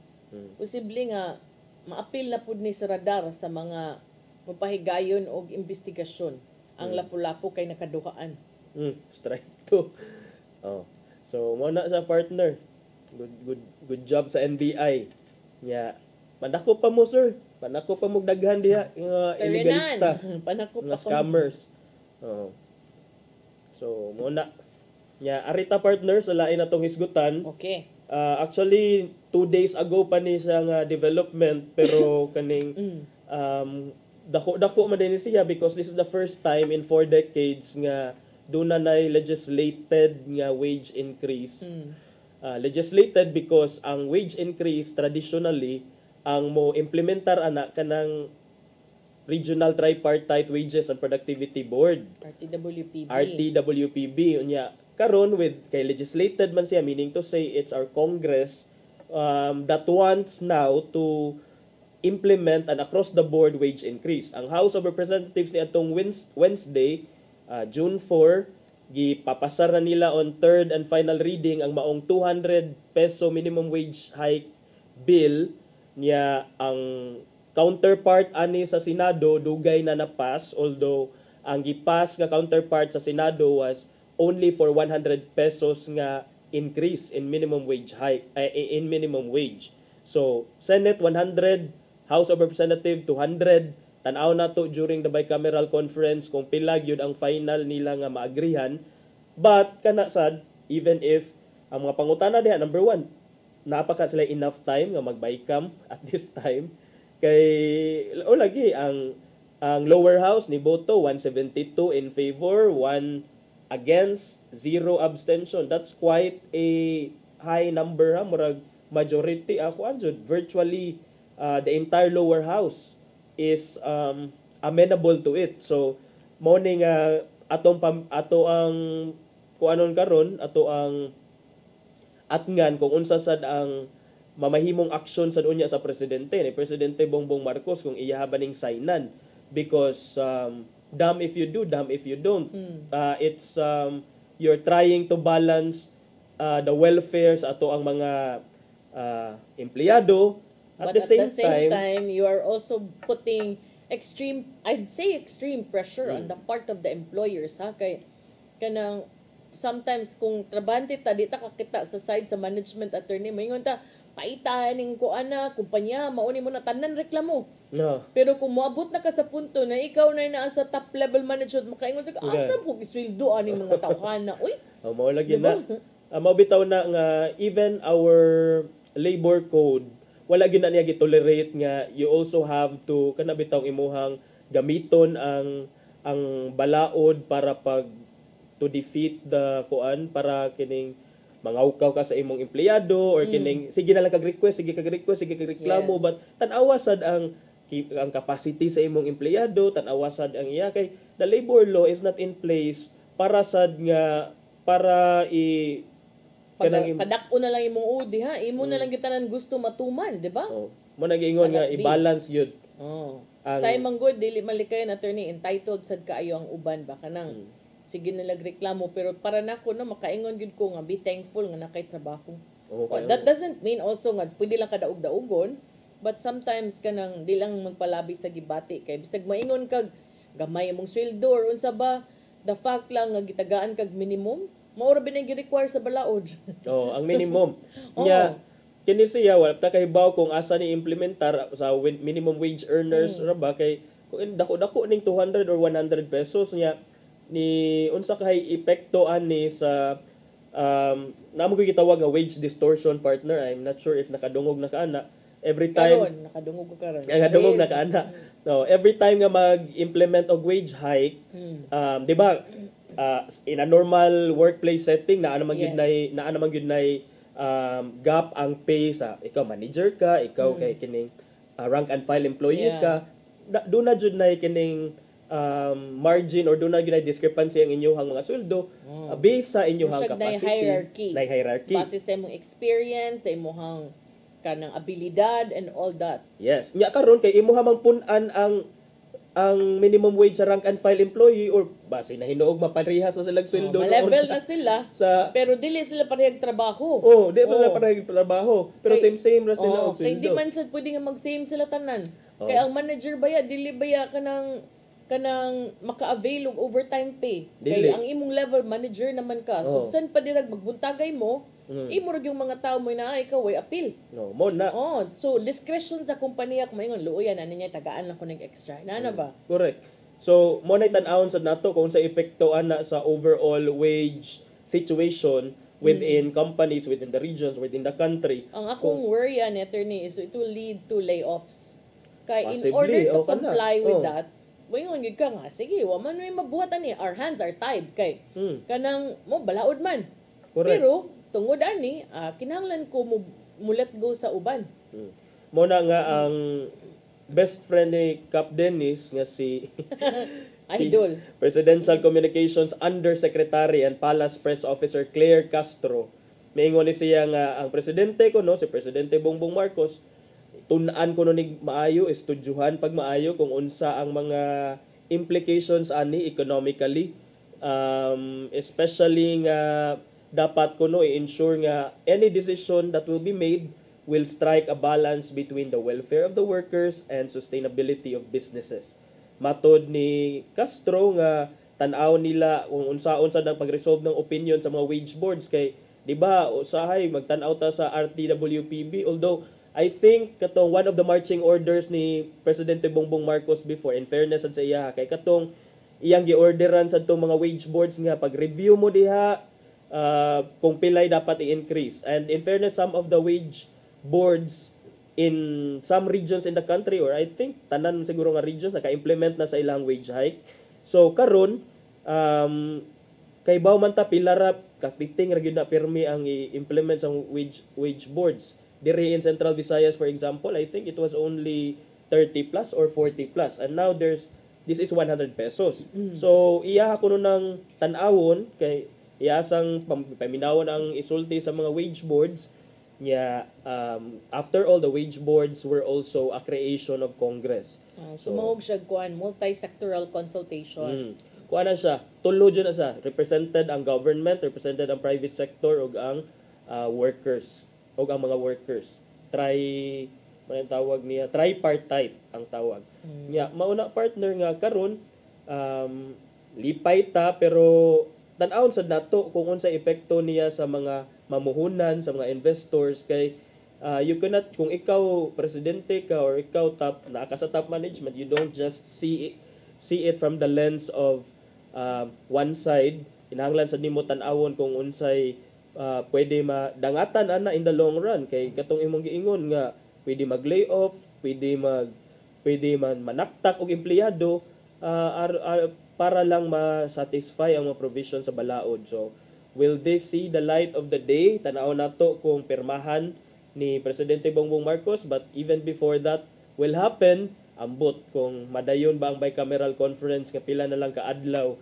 [SPEAKER 11] posible nga maapil na pud ni sa radar sa mga mapahigayon og investigasyon ang Lapu-Lapu kay nakaduhaan.
[SPEAKER 3] Strike to. So mo na sa partner. Good job sa NBI. Nya panako pa mo sir. Panako pa mo daghan diha illegalista.
[SPEAKER 11] Panako pa
[SPEAKER 3] scammers. So mo na. Nya arita partner sa lain atong hisgutan.
[SPEAKER 11] Okay.
[SPEAKER 3] Actually 2 days ago pa ni siya nga development pero kaning dako man din siya because this is the first time in 4 decades nga doon na legislated nga wage increase. Legislated because ang wage increase traditionally ang mo implementar ana kanang Regional Tripartite Wages and Productivity Board. RTWPB. Unya karon with kay legislated man siya, meaning to say it's our Congress that wants now to implement an across the board wage increase. Ang House of Representatives ni atong Wednesday June 4, gipapasar na nila on third and final reading ang maong 200 peso minimum wage hike bill niya. Ang counterpart ani sa Senado dugay na napas, although ang gipas nga counterpart sa Senado was only for 100 pesos nga increase in minimum wage hike in minimum wage. So Senate 100, House of Representatives 200. Tan-aw na to during the bicameral conference kung pila gyud ang final nila nga maagrihan. But kana sad, even if ang mga pangutana diha number 1, napaka sila enough time nga mag-bicam at this time kay lagi ang lower house ni boto 172 in favor, 1 against, 0 abstention. That's quite a high number ha, murag majority ako anjud virtually the entire lower house is amenable to it. So mo ning ato ang kuanon karon, ato ang atngan kung unsa sad ang mamahimong aksyon sad unya sa presidente ni Presidente Bongbong Marcos kung iyaha ning signan, because damn if you do, damn if you don't. It's you're trying to balance the welfare sa ato ang mga empleyado
[SPEAKER 11] But at the same time, you are also putting I'd say extreme pressure on the part of the employers, ha? Kay kanang sometimes kung trabante ta di ta kakita sa side sa management attorney, mayngon ta paita ning kuana kumpanya mauni mo na tanan reklamo.
[SPEAKER 3] No.
[SPEAKER 11] Pero kung moabot na ka sa punto na ikaw na naa sa top level management, makaingon sa asa po isweldo ani mga tawhana. Uy.
[SPEAKER 3] Mao lagi na. Mabitaw na nga even our labor code wala gyud na niya gitolerate nga you also have to kana bitaw imuhang gamiton ang balaod para to defeat the kuan para kining mangawkaw ka sa imong empleyado or kining sige na lang kag-request, sige kag-reklamo, but tan-awa sad ang capacity sa imong empleyado, tan-awa sad ang iya kay the labor law is not in place para sad nga para
[SPEAKER 11] padak-o na lang imong udi ha. Imo na lang gitanan gusto matuman, di ba?
[SPEAKER 3] Mo nagiingon nga i-balance yun.
[SPEAKER 11] Sa imong good dili malikayon attorney entitled sad kaayo ang uban ba kanang sige na nagreklamo pero para nako na makaingon gid ko nga be thankful nga nakay trabaho. That doesn't mean also nga pwede lang kadaog-daogon, but sometimes kanang di lang magpalabi sa gibati kay bisag maingon kag gamay imong sweldo or unsa ba, the fact lang nga gitagaan kag minimum maura binay gi-require sa balaod.
[SPEAKER 3] Ang minimum. Nya kini siya wala ta kahibaw kung asa ni implementar sa minimum wage earners ra ba kay kung dako-dako ning 200 or 100 pesos nya ni unsa kay epekto ani sa namo ko gitawag nga wage distortion partner. I'm not sure if nakadungog na kaana every time
[SPEAKER 11] nakadungog ko karon.
[SPEAKER 3] Nakadungog na kaana. No, every time nga mag-implement og wage hike, di ba? In a normal workplace setting na naman gyud nay gap ang pay sa ikaw manager ka, ikaw kay kining rank and file employee ka, do na jud nay kining margin or do na gyud nay discrepancy ang inyong mga sweldo based sa inyong capacity.
[SPEAKER 11] Na hierarchy. Base sa imong experience, sa imong kanang abilidad and all that.
[SPEAKER 3] Yes. Nya karon kay imuha mangpun-an ang minimum wage sa rank and file employee or base na hinuog maparehas na silang sweldo
[SPEAKER 11] level na sila pero dili sila parehag trabaho.
[SPEAKER 3] Di sila parehag trabaho pero same ra sila og sweldo.
[SPEAKER 11] Kay di man sad pwede nga mag-same sila tanan. Kay ang manager baya dili baya kanang maka-avail og overtime pay. Kay ang imong level manager naman ka. Subsan pa dirag magbuntagay mo, imo ra yung mga tao mo na ikaw way appeal.
[SPEAKER 3] Mo na.
[SPEAKER 11] So discretion sa kompanya kung maingon luoyan ani niya tagaan lang ko ning extra. Nana ba?
[SPEAKER 3] Correct. So mo na tan-awon sad nato kung sa epekto ana sa overall wage situation within companies, within the regions, within the country.
[SPEAKER 11] Ang akong worry attorney is it will lead to layoffs. Kay in order to comply with that, maingon gid ka nga sige, wa man may mabuhat ani, our hands are tied kay kanang mo balaod man.
[SPEAKER 3] Correct.
[SPEAKER 11] Pero tungod ani kinahanglan ko mo let go sa uban.
[SPEAKER 3] Mo na nga ang best friend ni Cap Dennis nga si
[SPEAKER 11] Idol
[SPEAKER 3] Presidential Communications Undersecretary and Palace Press Officer Claire Castro. Maingon ni siya nga ang presidente ko si Presidente Bongbong Marcos tun-an ko nig maayo, estudyuhan pag maayo kung unsa ang mga implications ani economically, especially nga dapat ko i-ensure nga any decision that will be made will strike a balance between the welfare of the workers and sustainability of businesses. Matod ni Castro nga tan-aw nila kung unsa-unsa ang pag-resolve ng opinion sa mga wage boards kay di ba usahay magtan-aw ta sa RTWPB, although I think katong one of the marching orders ni Presidente Bongbong Marcos before, in fairness sa iya kay katong iyang gi-orderan sa itong mga wage boards nga pag-review mo diha kung pilay dapat i-increase. And in fairness, some of the wage boards in some regions in the country, or I think tanan siguro nga regions naka-implement na sa ilang wage hike. So karon kay baw man ta pilarap kapiting ra gyud na pirmi ang i-implement sa wage boards. Diri in Central Visayas, for example, I think it was only 30 plus or 40 plus. And now this is 100 pesos. So, iya ko nang tan-awon kay iyasang paminawon ang isulti sa mga wage boards. After all, the wage boards were also a creation of Congress.
[SPEAKER 11] Sumawag siya kuan, multi-sectoral consultation.
[SPEAKER 3] Kuan na siya, tulo dyan na siya. Represented ang government, represented ang private sector, o ang workers. O ang mga workers. May tawag niya tripartite ang tawag. Nya mauna partner nga karon lipay ta pero tan-awon sad nato kung unsa epekto niya sa mga mamuhunan, sa mga investors kay you cannot, kung ikaw presidente ka or ikaw naka sa top management, you don't just see it from the lens of one side. Kinahanglan sa nimo tan-awon kung unsay pwede madangatan ana in the long run kay katong imong giingon nga pwede mag-lay off, pwede man manaktak og empleyado para lang ma-satisfy ang mga provision sa balaod. So will this see the light of the day? Tanaw nato kung pirmahan ni Presidente Bongbong Marcos, but even before that will happen, ambot kung madayon ba ang bicameral conference nga pila na lang kaadlaw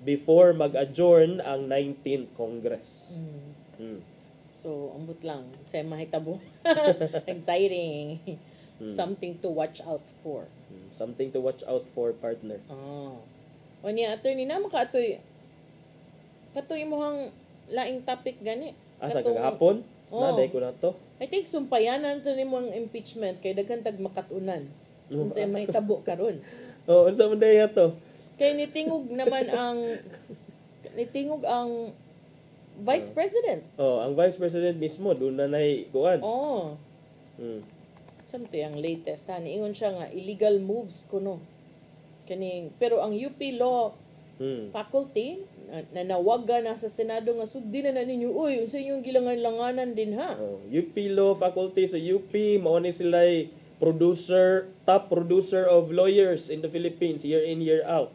[SPEAKER 3] before mag-adjourn ang 19th Congress.
[SPEAKER 11] So, ambot lang. Say mahitabo. Exciting. Something to watch out for.
[SPEAKER 3] Something to watch out for, partner.
[SPEAKER 11] O niya, attorney na makatoy imong laing topic gani.
[SPEAKER 3] Asa kagahapon? Naday ko na to.
[SPEAKER 11] I think sumpayanan to nimo ang impeachment kay daghan tag makatunan. Unsay mahitabo karon.
[SPEAKER 3] Unsa man day ato?
[SPEAKER 11] Kay nitingog naman ang Vice President.
[SPEAKER 3] Ang Vice President mismo doon na kuan.
[SPEAKER 11] Samto ang latest niingon siya nga illegal moves kuno. Pero ang UP Law faculty nanawagan na sa Senado nga sudin na ninyo unsa inyong gilangan-langanan din ha.
[SPEAKER 3] UP Law faculty sa UP mao ni sila top producer of lawyers in the Philippines year in year out.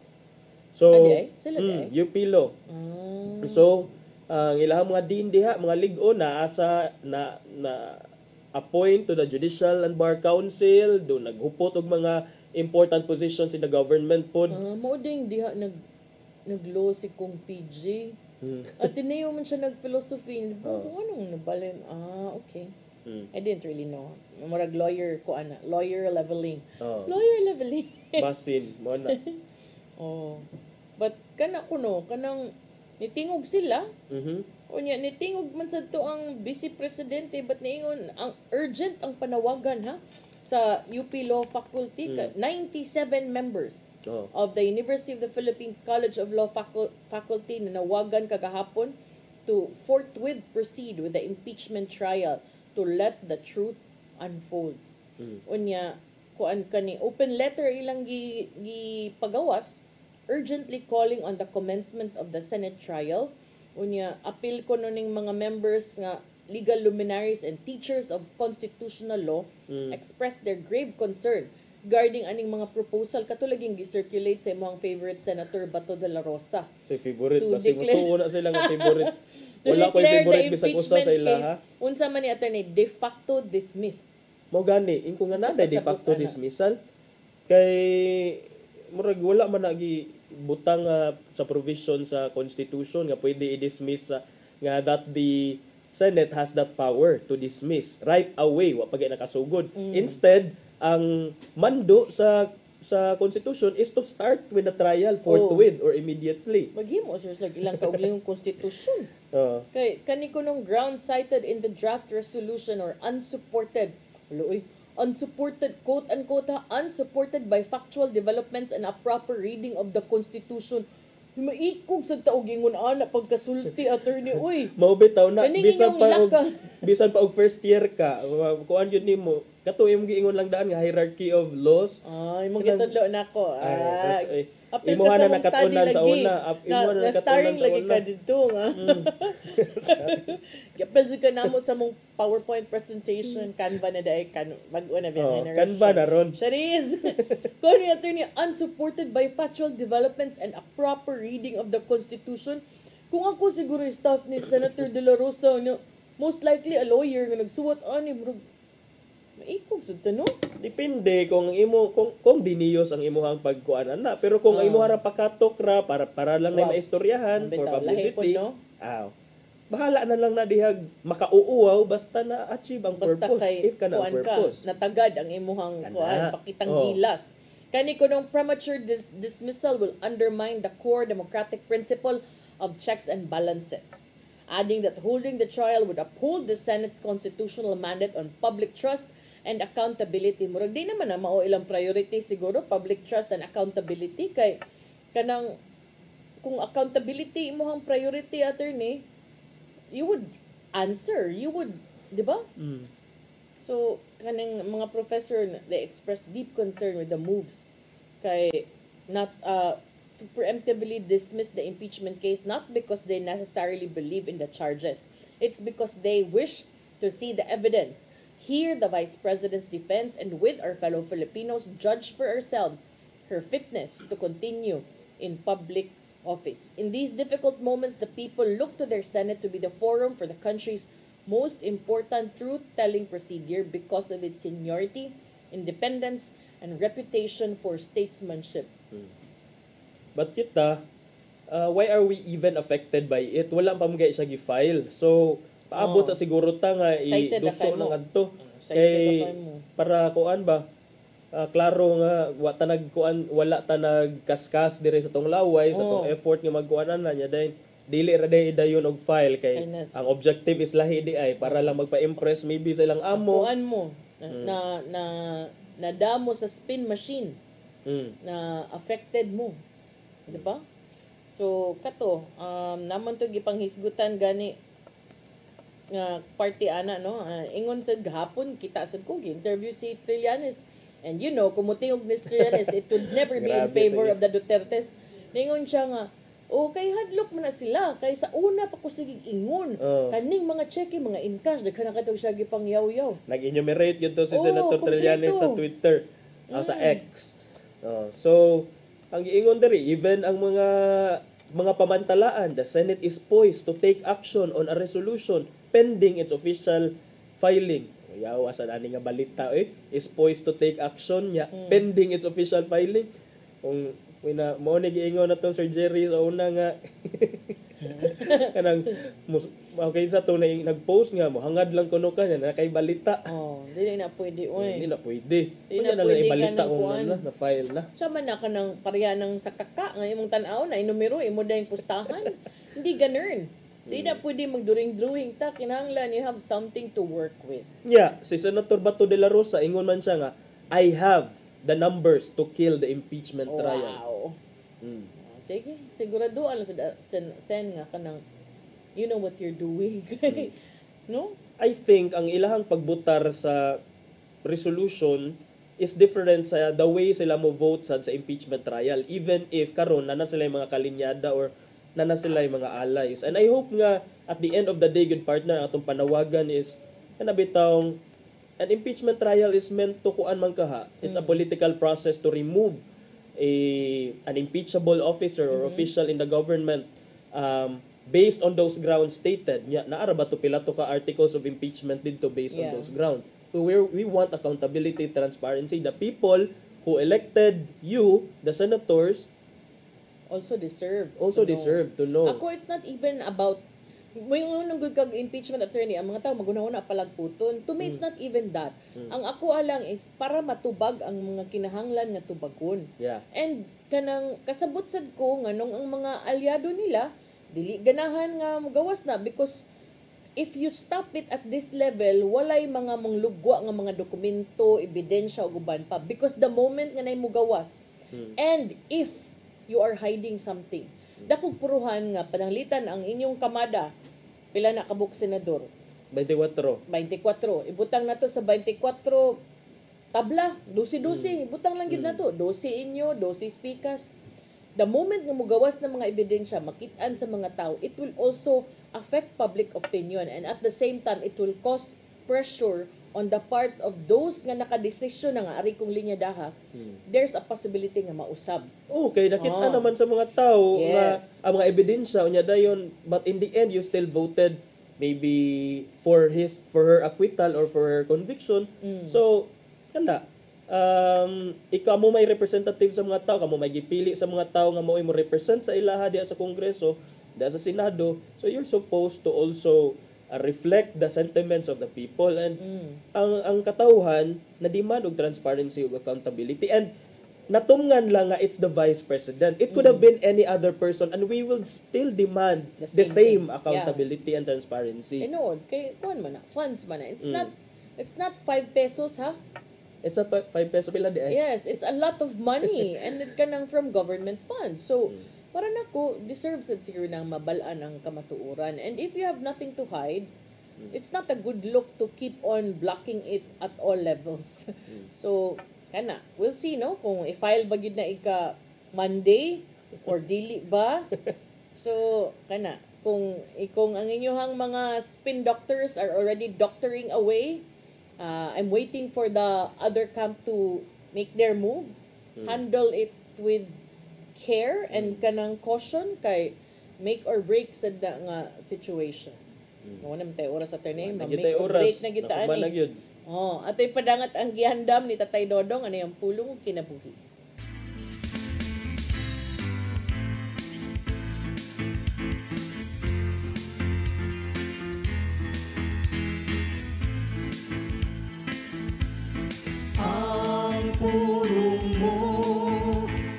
[SPEAKER 3] So UP Law. So ang ilahang mga dean diha, mga ligon na appoint to the Judicial and Bar Council, do naghupot og mga important positions in the government pod.
[SPEAKER 11] Mao ding diha naglaw si Kong PJ. At tinayo man siya nag-philosophy. Anong nabalin? Okay. I didn't really know. Murag lawyer ko ana. Lawyer leveling. Lawyer leveling.
[SPEAKER 3] Basin. Mo na.
[SPEAKER 11] But kanang nitingog sila. Unya nitingog man sad to ang Vice Presidente but niingon ang urgent ang panawagan ha sa UP Law Faculty. 97 members of the University of the Philippines College of Law Faculty na nawagan kagahapon to forthwith proceed with the impeachment trial to let the truth unfold. Unya kuan kani open letter ilang gipagawas urgently calling on the commencement of the Senate trial. Unya appeal ko ning mga members nga legal luminaries and teachers of constitutional law expressed their grave concern regarding aning mga proposal katulaging gi-circulate sa imong favorite Senator Bato de la Rosa.
[SPEAKER 3] Sa favorite kasi mo na sila nga favorite. Wala ko favorite bisag usa sa ila ha.
[SPEAKER 11] Unsa man ni attorney de facto dismissed.
[SPEAKER 3] Mo gani ingko nga naday de facto dismissal kay murag wala man nagi butang sa provision sa constitution nga pwede i-dismiss nga that the Senate has that power to dismiss right away wa pagay nakasugod. Instead ang mando sa constitution is to start with the trial forthwith or immediately.
[SPEAKER 11] Maghimo sir like ilang kaugalingong constitution. Kay kani kunong ground cited in the draft resolution or unsupported quote unquote unsupported by factual developments and a proper reading of the constitution. Maikog sa taog ingon ana pagkasulti attorney
[SPEAKER 3] mao bitaw na bisan pa og first year ka kuan gyud nimo kato imong giingon lang daan nga hierarchy of laws
[SPEAKER 11] imong gitudlo nako
[SPEAKER 3] imo na nakatunan sa una imo na nakatunan sa
[SPEAKER 11] lagi ka dito nga yapel jud ka namo sa mong PowerPoint presentation Canva na dai mag-o na generation
[SPEAKER 3] Canva na ron
[SPEAKER 11] Charis kung attorney unsupported by factual developments and a proper reading of the constitution. Kung ako siguro staff ni Senator De La Rosa most likely a lawyer nga nagsuwat ani maikog sa tanong.
[SPEAKER 3] Depende kung kung diniyos ang imuhang pagkuan ana pero kung ang imuhang pakatok ra para lang na maistoryahan for publicity. Bahala na lang na dihag makauuaw basta na achieve ang purpose if kana ang purpose.
[SPEAKER 11] Natagad ang imuhang kuan pakitang gilas. Kani kunong premature dismissal will undermine the core democratic principle of checks and balances. Adding that holding the trial would uphold the Senate's constitutional mandate on public trust and accountability. Murag di naman na mao ilang priority siguro, public trust and accountability. Kay kanang kung accountability mo ang priority, attorney, you would answer. You would, di ba? So, kanang mga professor, they expressed deep concern with the moves kay not to preemptively dismiss the impeachment case, not because they necessarily believe in the charges. It's because they wish to see the evidence, hear the Vice President's defense, and with our fellow Filipinos, judge for ourselves her fitness to continue in public office. In these difficult moments, the people look to their Senate to be the forum for the country's most important truth-telling procedure because of its seniority, independence, and reputation for statesmanship.
[SPEAKER 3] But kita, why are we even affected by it? Wala pa mga siya gi-file. So, paabot sa siguro ta nga iduso ng adto. Para kuan ba? Klaro nga wala ta nagkaskas dire sa tong laway, sa tong effort nga magkuanan na niya dahil dili ra day dayon og file kay ang objective is lahi di ay para lang magpa-impress maybe sa ilang amo.
[SPEAKER 11] Kuan mo na damo sa spin machine. Na affected mo. Di ba? So kato naman to gipanghisgutan gani nga party ana no. Ingon sad gahapon kita sad ko interview si Trillanes. And you know, kumutingog ni Trillanes, it would never be in favor of the Dutertes. Ningon siya nga, kay hadlok mo na sila. Kay sa una pa ko sige ingon. Kaning mga cheque, mga in-cash, daghan na katong siya gipang yaw-yaw.
[SPEAKER 3] Nag-enumerate yun to si Senator Trillanes sa Twitter, sa X. So, ang giingon diri, even ang mga pamantalaan, the Senate is poised to take action on a resolution pending its official filing. Yawa sa ani nga balita is poised to take action niya pending its official filing. Kung mo ni giingon na tong Sir Jerry sa una nga kanang okay sa to na nag-post nga mo hangad lang kuno ka na kay balita.
[SPEAKER 11] Dili na pwede
[SPEAKER 3] Dili na pwede. Kunya na lang balita kung na file na.
[SPEAKER 11] Sa man na kanang pareha ng sakaka nga imong tan-aw na inumero imo dayong pustahan. Hindi ganern. Di na pwede magduring-drawing ta. Kinahanglan you have something to work with.
[SPEAKER 3] Yeah, si Senator Bato de la Rosa, ingon man siya nga, I have the numbers to kill the impeachment trial.
[SPEAKER 11] Wow. Sige, sigurado alam sa sen nga kanang you know what you're doing. No?
[SPEAKER 3] I think ang ilahang pagbutar sa resolution is different sa the way sila mo vote sa impeachment trial. Even if karon na sila yung mga kalinyada or na sila yung mga allies. And I hope nga at the end of the day, good partner, atong panawagan is kanabitang an impeachment trial is meant to kuan man kaha. It's a political process to remove an impeachable officer or official in the government based on those grounds stated. Naara ba to pila to ka articles of impeachment dito based on those grounds. So we want accountability, transparency. The people who elected you, the senators,
[SPEAKER 11] also deserve
[SPEAKER 3] to know.
[SPEAKER 11] Ako, it's not even about yung nung good kag impeachment attorney, ang mga tao maguna-una palagputon. To me, it's not even that. Ang ako alang is para matubag ang mga kinahanglan nga tubagon. And kanang kasabot sad ko nga nung ang mga aliado nila dili ganahan nga mugawas na because if you stop it at this level, walay mga manglugwa nga mga dokumento, ebidensya ug uban pa because the moment nga nay mugawas. And if you are hiding something. Dakog puruhan nga pananglitan ang inyong kamada. Pila na kabuk senador?
[SPEAKER 3] 24.
[SPEAKER 11] Ibutang na to sa 24 tabla, 12. Ibutang lang gid na to. 12 inyo, 12 speakers. The moment nga mugawas ng mga ebidensya, makitaan sa mga tao, it will also affect public opinion and at the same time, it will cause pressure on the parts of those nga nakadesisyon na nga ari kong linya daha, there's a possibility nga mausab.
[SPEAKER 3] Okay, nakita naman sa mga tao nga ang mga ebidensya unya dayon, but in the end you still voted maybe for her acquittal or for her conviction. So, kanda ikaw mo may representative sa mga tao, kamo may gipili sa mga tao nga mo represent sa ilaha diha sa Kongreso, diha sa Senado. So you're supposed to also reflect the sentiments of the people and ang katawhan na demand og transparency ug accountability and natumngan lang nga it's the vice president. It could have been any other person and we will still demand the same accountability and transparency.
[SPEAKER 11] Kay kuan man na, funds man na. It's not It's not 5 pesos, ha?
[SPEAKER 3] It's a 5 peso pila di ay.
[SPEAKER 11] Yes, it's a lot of money and it kanang from government funds. So, para nako deserves it siguro nang mabalaan ang kamatuoran. And if you have nothing to hide, it's not a good look to keep on blocking it at all levels. So, kana, we'll see, no? Kung i-file ba yun na ika Monday or dili ba? So, kana, kung ang inyong mga spin doctors are already doctoring away, I'm waiting for the other camp to make their move. Handle it with care and kanang caution kay make or break sa nga situation. Wala naman tayo oras sa turning, make or break na gitaan eh. Ato'y padangat ang gihandam ni Tatay Dodong, ano yung pulong kinabuhi.
[SPEAKER 2] Ang pulong mo,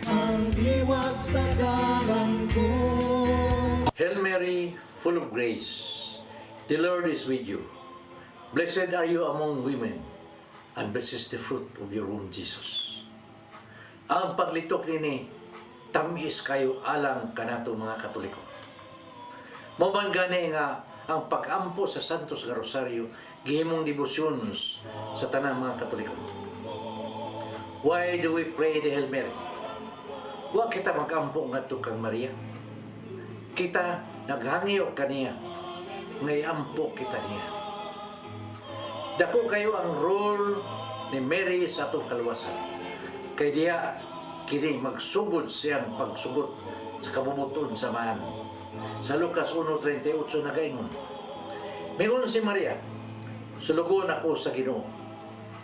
[SPEAKER 2] ang diwat sa garang ko.
[SPEAKER 6] Hail Mary, full of grace, the Lord is with you. Blessed are you among women, and blessed is the fruit of your womb, Jesus. Ang paglitok nini, tamis kayo alang kanato mga Katoliko. Maman gani nga ang pag-ampo sa Santos nga Rosario, gihimong debosyon sa tanang mga Katoliko. Why do we pray the Hail Mary? Wa kita mag-ampo ngadto kang Maria. Kita naghangyo kaniya, ngay ampo kita niya. Dako kayo ang role ni Mary sa atong kaluwasan. Kay diya kini magsugod siyang pagsugot sa kabubuton sa man. Sa Lucas 1:38 nagaingon, mingon si Maria, sulugon ako sa Ginoo.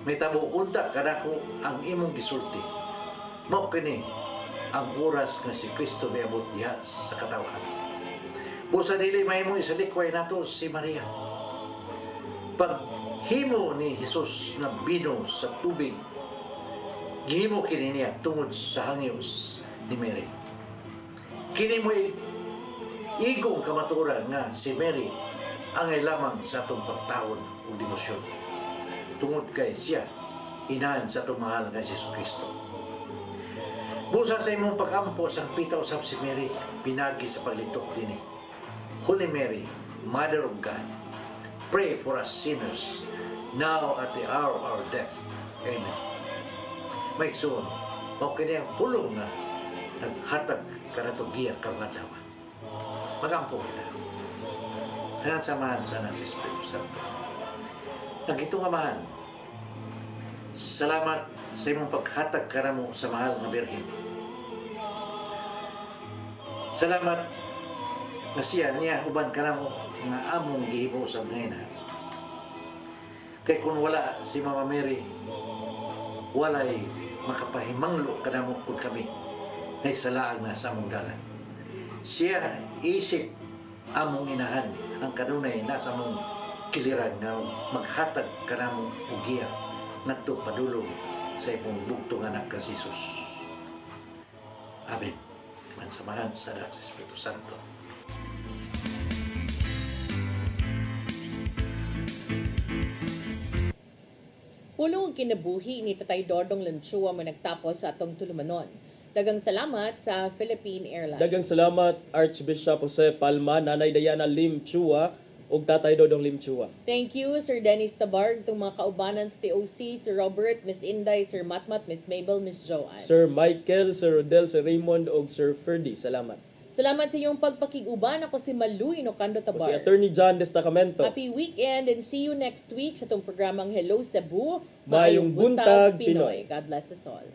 [SPEAKER 6] May tabo unta kanako ang imong gisulti. Mao kini ang oras nga si Kristo miabot diha sa katawan. Busa dili mahimong isalikway nato si Maria. Pag himo ni Jesus na bino sa tubig, gihimo kini niya tungod sa hangyo's ni Mary. Kini mo igong kamaturan nga si Mary ang lamang sa atong pagtawon o demosyon. Tungod kay siya, inahan sa atong mahal nga si Kristo. Busa sa imong pag-ampo sang pita usab si Mary, pinagi sa paglitok dinhi. Holy Mary, Mother of God, pray for us sinners, now at the hour of our death. Amen. Maigsoon, mao kini ang pulong nga naghatag kanato giya karong adlaw. Magampo kita. Sa samahan sa anak sa Espiritu Santo. Nagitong amahan, salamat sa imong paghatag kanamo sa mahal nga Birhen. Salamat nga siya niya uban kanamo nga among gihimo sa ngayon. Kay kung wala si Mama Mary, walay makapahimanglo kanamo kung kami na isalaang na sa among dalan. Siya isip among inahan ang kanunay nasa among kiliran nga maghatag kanamo og giya ngadto padulong sa imong bugtong anak ka Jesus. Amen. Mansamahan sa Anak sa Espiritu Santo.
[SPEAKER 11] Pulong kinabuhi ni Tatay Dodong Lanchua mo nagtapos sa atong tulumanon. Dagang salamat sa Philippine Airlines.
[SPEAKER 3] Dagang salamat Archbishop Jose Palma, Nanay Diana Lim Chua, ug Tatay Dodong Lim Chua.
[SPEAKER 11] Thank you, Sir Dennis Tabarg, itong mga kaubanan sa TOC, Sir Robert, Miss Inday, Sir Matmat, Miss Mabel, Miss Joanne.
[SPEAKER 3] Sir Michael, Sir Rodel, Sir Raymond, ug Sir Ferdy. Salamat.
[SPEAKER 11] Salamat sa iyong pagpakiguban. Ako si Malu Inocando Tabar.
[SPEAKER 3] Si Attorney John Destacamento.
[SPEAKER 11] Happy weekend and see you next week sa itong programang Hello Cebu.
[SPEAKER 3] Mayong buntag, Pinoy.
[SPEAKER 11] God bless us all.